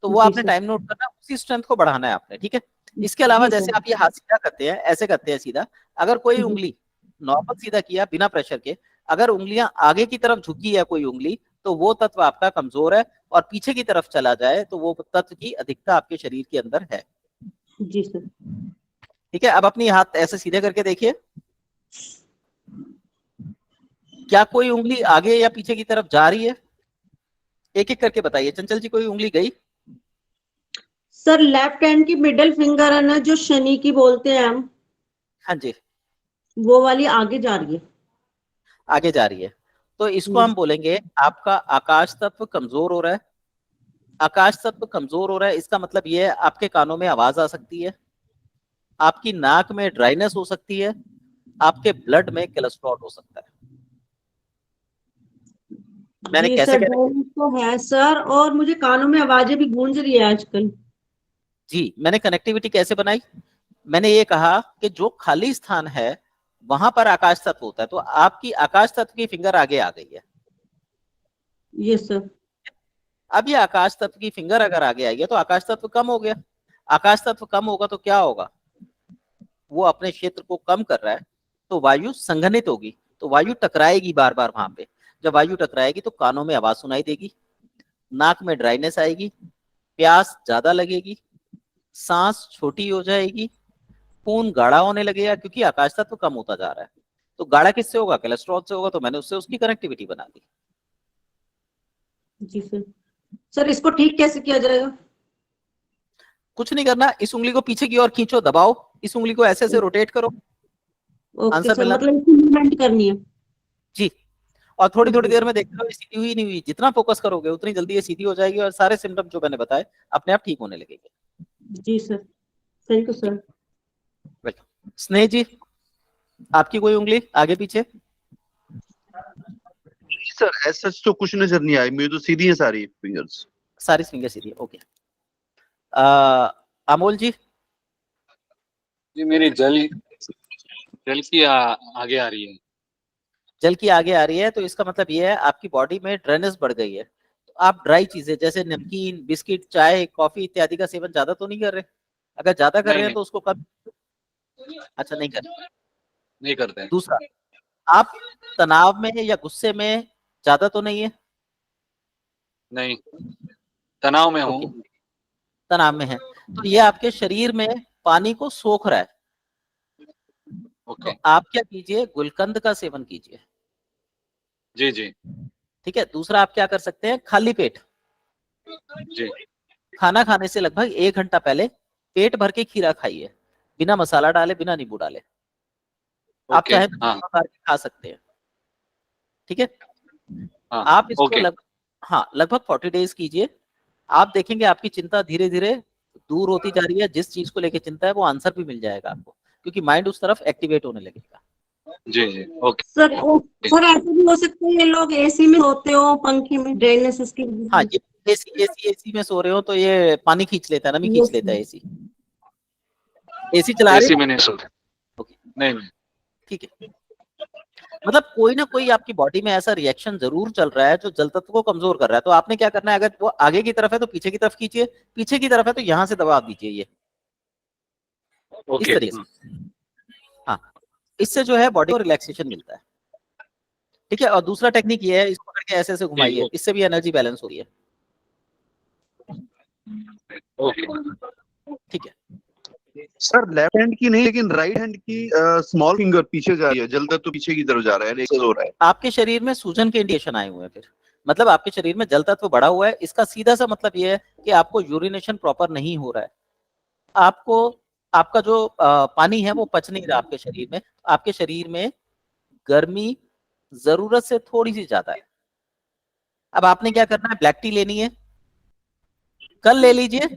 तो वो जी आपने सर। टाइम नोट करना, उसी स्ट्रेंथ को बढ़ाना है आपने। ठीक है, इसके अलावा जी जैसे सर। आप ये हाथ सीधा करते हैं, ऐसे करते हैं सीधा, अगर कोई जी उंगली नॉर्मल सीधा किया बिना प्रेशर के, अगर उंगलियां आगे की तरफ झुकी है कोई उंगली, तो वो तत्व आपका कमजोर है। और पीछे की तरफ चला जाए तो वो तत्व की अधिकता आपके शरीर के अंदर है। जी सर। ठीक है, अब अपनी हाथ ऐसे सीधे करके देखिए, क्या कोई उंगली आगे या पीछे की तरफ जा रही है? एक एक करके बताइए। चंचल जी, कोई उंगली गई? सर लेफ्ट हैंड की मिडिल फिंगर है ना, जो शनि की बोलते हैं हम, हाँ जी, वो वाली आगे जा रही है। आगे जा रही है। तो इसको हम बोलेंगे आपका आकाश तत्व कमजोर हो रहा है। आकाश तत्व कमजोर हो रहा है, इसका मतलब ये है आपके कानों में आवाज आ सकती है, आपकी नाक में ड्राइनेस हो सकती है, आपके ब्लड में कोलेस्ट्रॉल हो सकता है। मैंने जी कैसे सर, कहना, ड्राइनेस तो है सर, और मुझे कानों में आवाजें भी गूंज रही है आजकल। जी मैंने कनेक्टिविटी कैसे बनाई? मैंने ये कहा कि जो खाली स्थान है वहां पर आकाश तत्व होता है, तो आपकी आकाश तत्व की फिंगर आगे आ गई है। Yes sir. अब ये आकाश तत्व की फिंगर अगर आगे आई है तो आकाश तत्व कम हो गया। आकाश तत्व कम होगा तो क्या होगा? वो अपने क्षेत्र को कम कर रहा है, तो वायु संघनित होगी, तो वायु टकराएगी बार बार वहां पे। जब वायु टकराएगी तो कानों में आवाज सुनाई देगी, नाक में ड्राइनेस आएगी, प्यास ज्यादा लगेगी, सांस छोटी हो जाएगी, खून गाढ़ा होने लगेगा, क्योंकि आकाश तत्व कम होता जा रहा है। तो गाढ़ा किससे होगा? कोलेस्ट्रॉल से होगा। तो मैंने उससे उसकी कनेक्टिविटी बना दी। जी सर। सर इसको ठीक कैसे किया जाएगा? कुछ नहीं करना, इस उंगली को पीछे की ओर खींचो, दबाओ, इस उंगली को ऐसे ऐसे रोटेट करो, ओके आंसर सर, मिलना। मतलब इसकी मूवमेंट करनी है। जी, और थोड़ी थोड़ी जी देर में देखना ये सीधी हुई नहीं हुई। जितना फोकस करोगे उतनी जल्दी ये सीधी हो जाएगी और सारे सिम्टम जो मैंने बताए अपने आप ठीक होने लगेंगे। जी sir, thank you sir. Welcome. Sneh ji, आपकी कोई उंगली आगे पीछे? सर ऐसा तो कुछ नजर नहीं आई, मेरी तो सीधी है सारी फिंगर्स। सारी फिंगर सीधी है, ओके। अमोल जी? जी मेरी जल की आगे आ रही है। जल की आगे आ रही है, तो इसका मतलब ये है आपकी बॉडी में ड्राइनेस बढ़ गई है। तो आप ड्राई चीजें जैसे नमकीन, बिस्किट, चाय, कॉफी इत्यादि का सेवन ज्यादा तो नहीं कर रहे? अगर ज्यादा कर रहे हैं नहीं तो उसको कम। अच्छा, नहीं कर। नहीं करते हैं। दूसरा, आप तनाव में या गुस्से में ज्यादा तो नहीं है? नहीं, तनाव में ओके, हूँ। तनाव में है, तो ये आपके शरीर में पानी को सोख रहा है। ओके। तो आप क्या कीजिए, गुलकंद का सेवन कीजिए। जी जी ठीक है, दूसरा आप क्या कर सकते हैं, खाली पेट जी। खाना खाने से लगभग 1 घंटा पहले पेट भर के खीरा खाइए, बिना मसाला डाले, बिना नींबू डाले। आप ओके। चाहे तो हाँ खा सकते हैं। ठीक है, हाँ। आप इसको ओके। लगभग 40 डेज कीजिए। आप देखेंगे आपकी चिंता धीरे धीरे दूर होती जा रही है। जिस चीज को लेकर चिंता है वो आंसर भी मिल जाएगा आपको, क्योंकि माइंड उस तरफ एक्टिवेट होने लगेगा। जी जी ओके। सर सर ऐसे भी हो सकता है ये लोग एसी में होते हो, पंखे में, ड्राइनेस इसकी वजह हाँ, से। ये एसी में सो रहे हो तो ये पानी खींच लेता है, नमी खींच यस लेता है सर। एसी। एसी चला रहे एसी हो? में नहीं सोते। ओके, नहीं नहीं। ठीक है। मतलब कोई ना कोई आपकी बॉडी में ऐसा रिएक्शन जरूर चल रहा है जो जल तत्व को कमजोर कर रहा है। तो आपने क्या करना है, अगर वो आगे की तरफ है तो पीछे की तरफ खींचिए, पीछे की तरफ है तो यहां से दबा दीजिए, ये इस ओके। तरीके से। हाँ, इससे जो है बॉडी को रिलैक्सेशन मिलता है। ठीक है। और दूसरा टेक्निक ये है, इसको करके ऐसे ऐसे घुमाइए, ओके। इससे भी एनर्जी बैलेंस हो रही है। ओके। ठीक है। सर लेफ्ट हैंड की नहीं, लेकिन राइट हैंड की स्मॉल फिंगर पीछे जा रही है, जल तत्व पीछे की तरफ जा रहा है, एक्सेस हो रहा है। आपके शरीर में सूजन के इंडिकेशन आए हुए हैं, फिर मतलब आपके शरीर में जल तत्व बढ़ा हुआ है। इसका सीधा सा मतलब ये है कि आपको यूरिनेशन प्रॉपर नहीं हो रहा है, आपको आपका जो पानी है वो पच नहीं रहा आपके शरीर में। आपके शरीर में गर्मी जरूरत से थोड़ी सी ज्यादा है। अब आपने क्या करना है, ब्लैक टी लेनी है, कल ले लीजिए,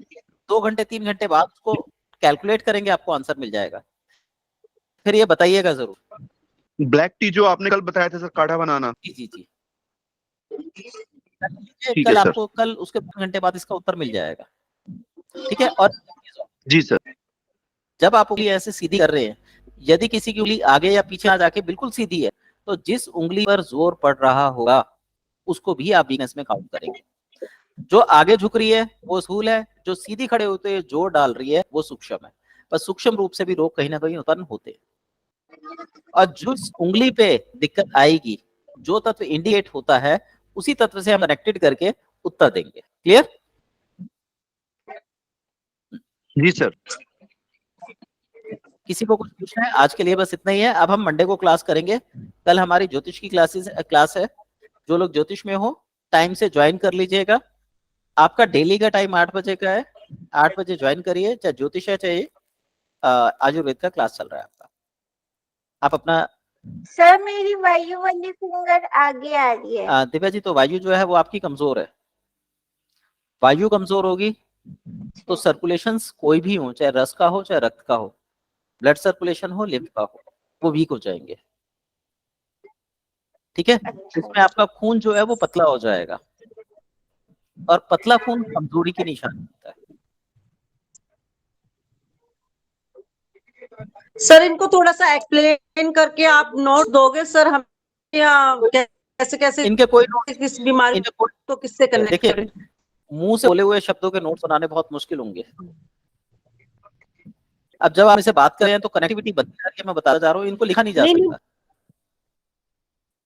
2 घंटे 3 घंटे बाद उसको कैलकुलेट करेंगे, आपको आंसर मिल जाएगा। फिर ये बताइएगा जरूर। ब्लैक टी जो आपने कल बताया था सर, काढ़ा बनाना। जी जी जी, ठीक कल है सर। आपको, कल उसके 3 घंटे बाद इसका उत्तर मिल जाएगा। ठीक है। और जी सर। जब आप उंगली ऐसे सीधी कर रहे हैं, यदि किसी की उंगली आगे या पीछे ना जाके बिल्कुल सीधी है, तो जिस उंगली पर जोर पड़ रहा होगा उसको भी आप वीकनेस में काउंट करेंगे। जो आगे झुक रही है वो स्थूल है, जो सीधी खड़े होते हुए जोर डाल रही है वो सूक्ष्म है। पर सूक्ष्म रूप से भी रोग कहीं ना कहीं उत्पन्न होते हैं। और जिस उंगली पे दिक्कत आएगी, जो तत्व इंडिकेट होता है, उसी तत्व से हम कनेक्टेड करके उत्तर देंगे। क्लियर? जी सर। किसी को कुछ पूछना है? आज के लिए बस इतना ही है। अब हम मंडे को क्लास करेंगे। कल हमारी ज्योतिष की क्लास है। जो लोग ज्योतिष में हो टाइम से ज्वाइन कर लीजिएगा। आपका डेली का टाइम 8 बजे का है, 8 बजे ज्वाइन करिए। चाहे ज्योतिष है चाहे आयुर्वेद का क्लास चल रहा है आपका। आप अपना सर मेरी वायु वाली फिंगर आगे आ रही है। दिव्या जी, तो वायु जो है वो आपकी कमजोर है। वायु कमजोर होगी तो सर्कुलेशन कोई भी हो, चाहे रस का हो चाहे रक्त का हो, ब्लड सर्कुलेशन हो लिम्फ का हो, वो वीक हो जाएंगे। ठीक है। इसमें आपका खून जो है वो पतला हो जाएगा, और पतला खून कमजोरी की निशानी होता है। सर इनको थोड़ा सा एक्सप्लेन करके आप नोट दोगे सर हम, या कैसे कैसे इनके कोई नोट, किस बीमारी इनके कोई, को किससे कनेक्ट देखिए करें? मुंह से बोले हुए शब्दों के नोट्स बनाने बहुत मुश्किल होंगे। अब जब आप इसे बात कर रहे हैं तो कनेक्टिविटी बनती जा रही है। मैं बताता जा रहा हूँ, इनको लिखा नहीं जा नहीं, सकता।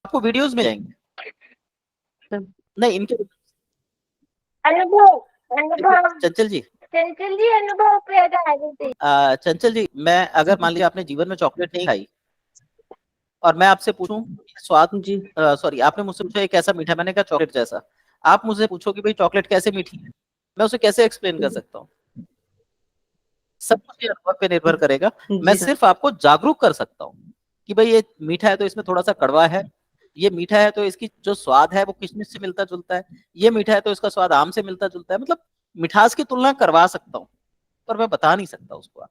आपको वीडियोस में जाएंगे। नहीं, इनके अनुभव अनुभव चंचल जी, चंचल जी अनुभव पे आधारित है। चंचल जी, मैं अगर मान लीजिए आपने जीवन में चॉकलेट नहीं खाई और मैं आपसे पूछूं स्वाद, जी सॉरी, आपने मुझसे पूछा ये कैसा मीठा, मैंने कहा चॉकलेट जैसा। आप मुझसे पूछो कि भाई चॉकलेट कैसे मीठी है, मैं उसे कैसे एक्सप्लेन कर सकता हूँ? सब कुछ ये अनुभव पे निर्भर करेगा। मैं जी सर। सिर्फ आपको जागरूक कर सकता हूँ कि भाई ये मीठा है तो इसमें थोड़ा सा कड़वा है, ये मीठा है तो इसकी जो स्वाद है वो किशमिश से मिलता जुलता है, ये मीठा है तो इसका स्वाद आम से मिलता जुलता है। मतलब मिठास की तुलना करवा सकता हूँ, पर मैं बता नहीं सकता उसको।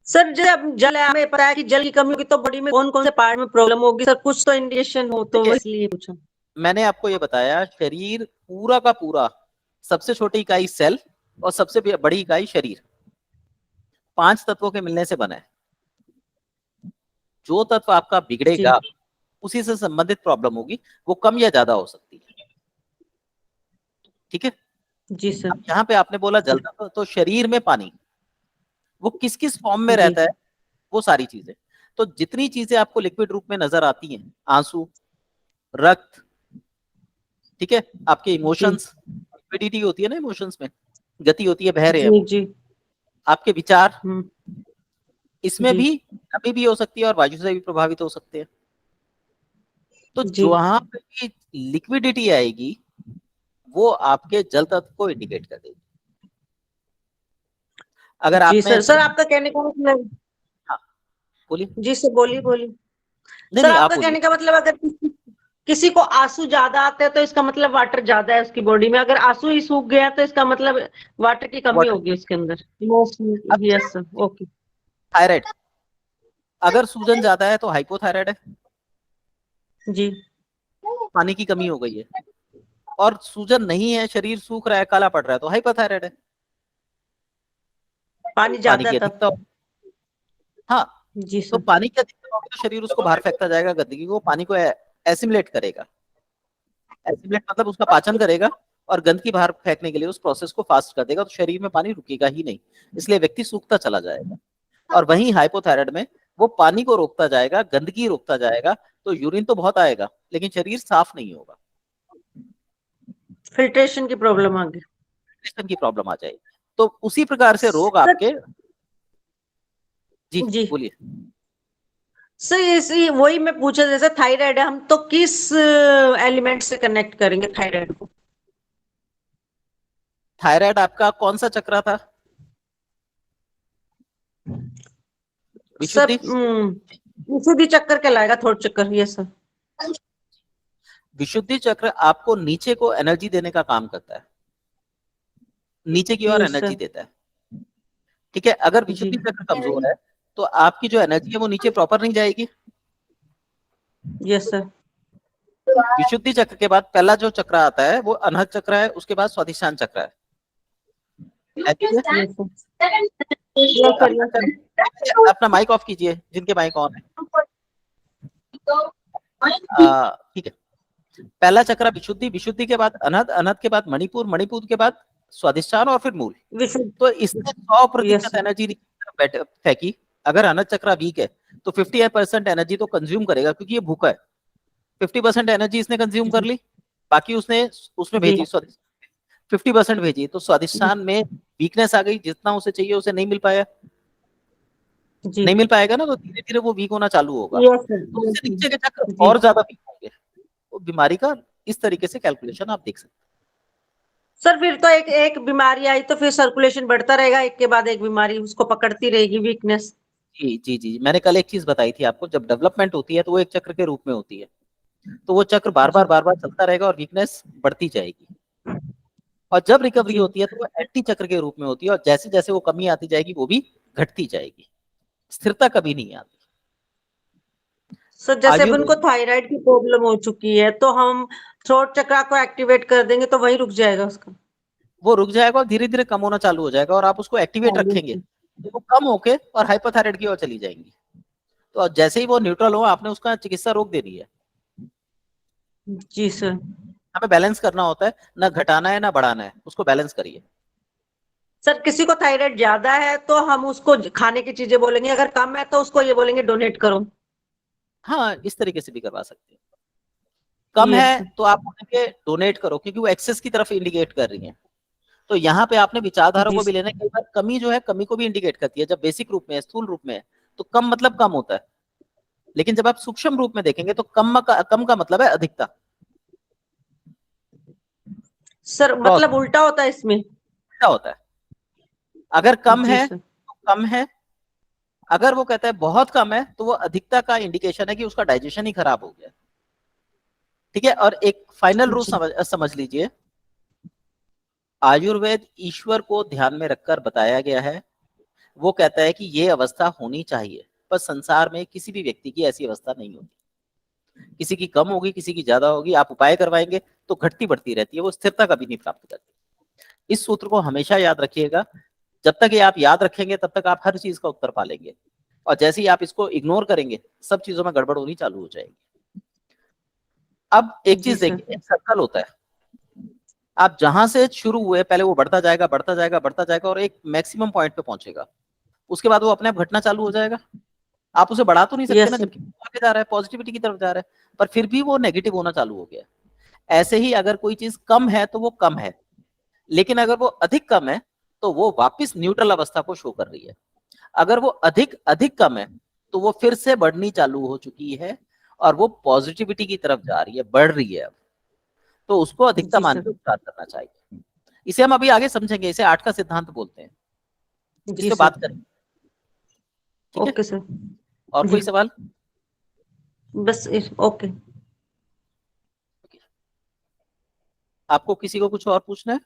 सर जब जल है, हमें पता है कि जल की कमी होगी तो बॉडी में कौन कौन से पार्ट में प्रॉब्लम होगी सर, कुछ तो इंडिकेशन हो तो देखिए, इसलिए पूछा। मैंने आपको ये बताया, शरीर पूरा का पूरा, सबसे छोटी इकाई सेल और सबसे बड़ी इकाई शरीर, 5 तत्वों के मिलने से बना है। जो तत्व आपका बिगड़ेगा उसी से संबंधित प्रॉब्लम होगी, वो कम या ज्यादा हो सकती है। ठीक है। जी सर। अब यहाँ पे आपने बोला जल तत्व, तो शरीर में पानी वो किस किस फॉर्म में जी। रहता है, वो सारी चीजें। तो जितनी चीजें आपको लिक्विड रूप में नजर आती हैं, आंसू, रक्त, ठीक है, आपके इमोशंस, लिक्विडिटी होती है ना इमोशंस में, गति होती है, बह रहे हैं जी वो, जी आपके विचार, हम्म, इसमें जी। भी नमी भी हो सकती है और वायु से भी प्रभावित हो सकते हैं। तो जी जहां पे भी लिक्विडिटी आएगी वो आपके जल तत्व को इंडिकेट कर देगी। अगर जी आपने, सर आपका कहने का मतलब, हाँ बोलिए। जी सर बोलिए बोलिए। नहीं सर नहीं, आप आपका बोलिए। कहने का मतलब अगर किसी को आंसू ज्यादा आते हैं तो इसका मतलब वाटर ज्यादा है उसकी बॉडी में, अगर आंसू ही सूख गया तो इसका मतलब वाटर की कमी वाटर, होगी उसके अंदर। अब यस सर, ओके। थायराइड, अगर सूजन ज्यादा है तो हाइपोथायराइड है, जी पानी की कमी हो गई है। और सूजन नहीं है, शरीर सूख रहा है, काला पड़ रहा है, तो हाइपोथायराइड है, पानी पानी ज्यादा की तब। अधिकता हो। हाँ, जी तो सर। पानी की अधिकता होगी तो शरीर उसको बाहर फेंकता जाएगा, गंदगी को, पानी को एसिमिलेट करेगा। एसिमिलेट मतलब उसका पाचन करेगा और गंदगी बाहर फेंकने के लिए उस प्रोसेस को फास्ट कर देगा, तो शरीर में पानी रुकेगा ही नहीं, इसलिए व्यक्ति सूखता चला जाएगा। और वहीं हाइपोथायराइड में वो पानी को रोकता जाएगा, गंदगी रोकता जाएगा, तो यूरिन तो बहुत आएगा लेकिन शरीर साफ नहीं होगा, फिल्ट्रेशन की प्रॉब्लम आ गई। सिस्टम की प्रॉब्लम आ जाएगी। तो उसी प्रकार से रोग सर- आपके जी जी। बोलिए। सर इसी वही मैं पूछा, जैसे थायराइड है, हम तो किस एलिमेंट से कनेक्ट करेंगे थायराइड को? थायराइड आपका कौन सा चक्र था? सर विशुद्धि। विशुद्धि चक्कर कहलाएगा, थोड़ा चक्कर। ये सर विशुद्धि चक्र आपको नीचे को एनर्जी देने का काम करता है, नीचे की ओर Yes, एनर्जी sir. देता है। ठीक है, अगर जी। विशुद्धि चक्र कमजोर है तो आपकी जो एनर्जी है वो नीचे प्रॉपर नहीं जाएगी। Yes sir. विशुद्धि चक्र के बाद पहला जो चक्र आता है वो अनहद चक्र है, उसके बाद स्वादिष्ठान चक्र है। अपना माइक ऑफ कीजिए जिनके माइक ऑन है। ठीक है, पहला चक्र विशुद्धि, विशुद्धि के बाद अनहद, अनहद के बाद मणिपुर, मणिपुर के बाद स्वादिष्ठान और फिर मूल। तो इसने 100% एनर्जी फेंकी। अगर अनहद चक्र वीक है तो 50% एनर्जी तो कंज्यूम करेगा क्योंकि ये भूखा है। 50% एनर्जी इसने कंज्यूम कर ली, बाकी उसने उसमें भेजी 50% भेजी, तो स्वादिष्ठान में वीकनेस आ गई, जितना उसे चाहिए उसे नहीं मिल पाया। जी। नहीं मिल पाएगा ना, तो धीरे धीरे वो वीक होना चालू होगा। Yes sir. तो उससे नीचे के चक्र जी। और ज्यादा वीक होंगे। तो बीमारी का इस तरीके से कैलकुलेशन आप देख सकते हैं। सर फिर तो एक एक बीमारी आई तो फिर सर्कुलेशन बढ़ता रहेगा, एक के बाद एक बीमारी उसको पकड़ती रहेगी, वीकनेस। जी जी जी, मैंने कल एक चीज बताई थी आपको, जब डेवलपमेंट होती है तो वो एक चक्र के रूप में होती है, तो वो चक्र बार बार चलता रहेगा और वीकनेस बढ़ती जाएगी। और जब रिकवरी जी। होती है तो वो एंटी चक्र के रूप में होती है, और जैसे जैसे वो कमी आती जाएगी वो भी घटती जाएगी, स्थिरता कभी नहीं आती। सर जैसे अब आयुर्वेद- उनको थायराइड की प्रॉब्लम हो चुकी है तो हम थ्रोट चक्र को एक्टिवेट कर देंगे तो वहीं रुक जाएगा उसका? वो रुक जाएगा और धीरे धीरे कम होना चालू हो जाएगा, और आप उसको एक्टिवेट रखेंगे तो वो कम होके और हाइपोथायराइड की ओर चली जाएंगी। तो जैसे ही वो न्यूट्रल हो आपने उसका चिकित्सा रोक देनी है। जी सर। हमें बैलेंस करना होता है, ना घटाना है ना बढ़ाना है, उसको बैलेंस करिए। सर किसी को थायराइड ज्यादा है तो हम उसको खाने की चीजें बोलेंगे, अगर कम है तो उसको ये बोलेंगे डोनेट करो। हाँ, इस तरीके से भी करवा सकते हैं। कम Yes, है sir. तो आप बोलेंगे डोनेट करो, क्योंकि वो एक्सेस की तरफ इंडिकेट कर रही है। तो यहाँ पे आपने विचारधारा जी को भी लेना है। कई बार कमी जो है कमी को भी इंडिकेट करती है। जब बेसिक रूप में है, स्थूल रूप में है, तो कम मतलब कम होता है, लेकिन जब आप सूक्ष्म रूप में देखेंगे तो कम का मतलब है अधिकता। सर मतलब उल्टा होता है इसमें? क्या होता है, अगर कम जी है सर। तो कम है, अगर वो कहता है बहुत कम है तो वो अधिकता का इंडिकेशन है कि उसका डाइजेशन ही खराब हो गया। ठीक है, और एक फाइनल रूल समझ लीजिए, आयुर्वेद ईश्वर को ध्यान में रखकर बताया गया है। वो कहता है कि ये अवस्था होनी चाहिए, पर संसार में किसी भी व्यक्ति की ऐसी अवस्था नहीं होती। किसी की कम होगी, किसी की ज्यादा होगी, आप उपाय करवाएंगे तो घटती बढ़ती रहती है, वो स्थिरता कभी नहीं प्राप्त करती। इस सूत्र को हमेशा याद रखिएगा। जब तक ये आप याद रखेंगे तब तक आप हर चीज का उत्तर पा लेंगे, और जैसे ही आप इसको इग्नोर करेंगे सब चीजों में गड़बड़ होनी चालू हो जाएगी। अब एक चीज देखिए, एक सर्कल होता है, आप जहां से शुरू हुए पहले वो बढ़ता जाएगा बढ़ता जाएगा बढ़ता जाएगा और एक मैक्सिमम पॉइंट पे पहुंचेगा, उसके बाद वो अपने आप घटना चालू हो जाएगा। आप उसे बढ़ा तो नहीं सकते ना, जबकि आगे जा रहा है, पॉजिटिविटी की तरफ जा रहा है, पर फिर भी वो नेगेटिव होना चालू हो गया। ऐसे ही अगर कोई चीज कम है तो वो कम है, लेकिन अगर वो अधिक कम है तो वो वापस न्यूट्रल अवस्था को शो कर रही है। अगर वो अधिक अधिक कम है तो वो फिर से बढ़नी चालू हो चुकी है और वो पॉजिटिविटी की तरफ जा रही है, बढ़ रही है अब। तो उसको अधिकता मान के उपचार करना चाहिए। इसे हम अभी आगे समझेंगे, इसे 8 का सिद्धांत बोलते हैं, इस पे बात करेंगे। ठीक है, ओके सर। और कोई सवाल? बस ओके। आपको किसी को कुछ और पूछना है?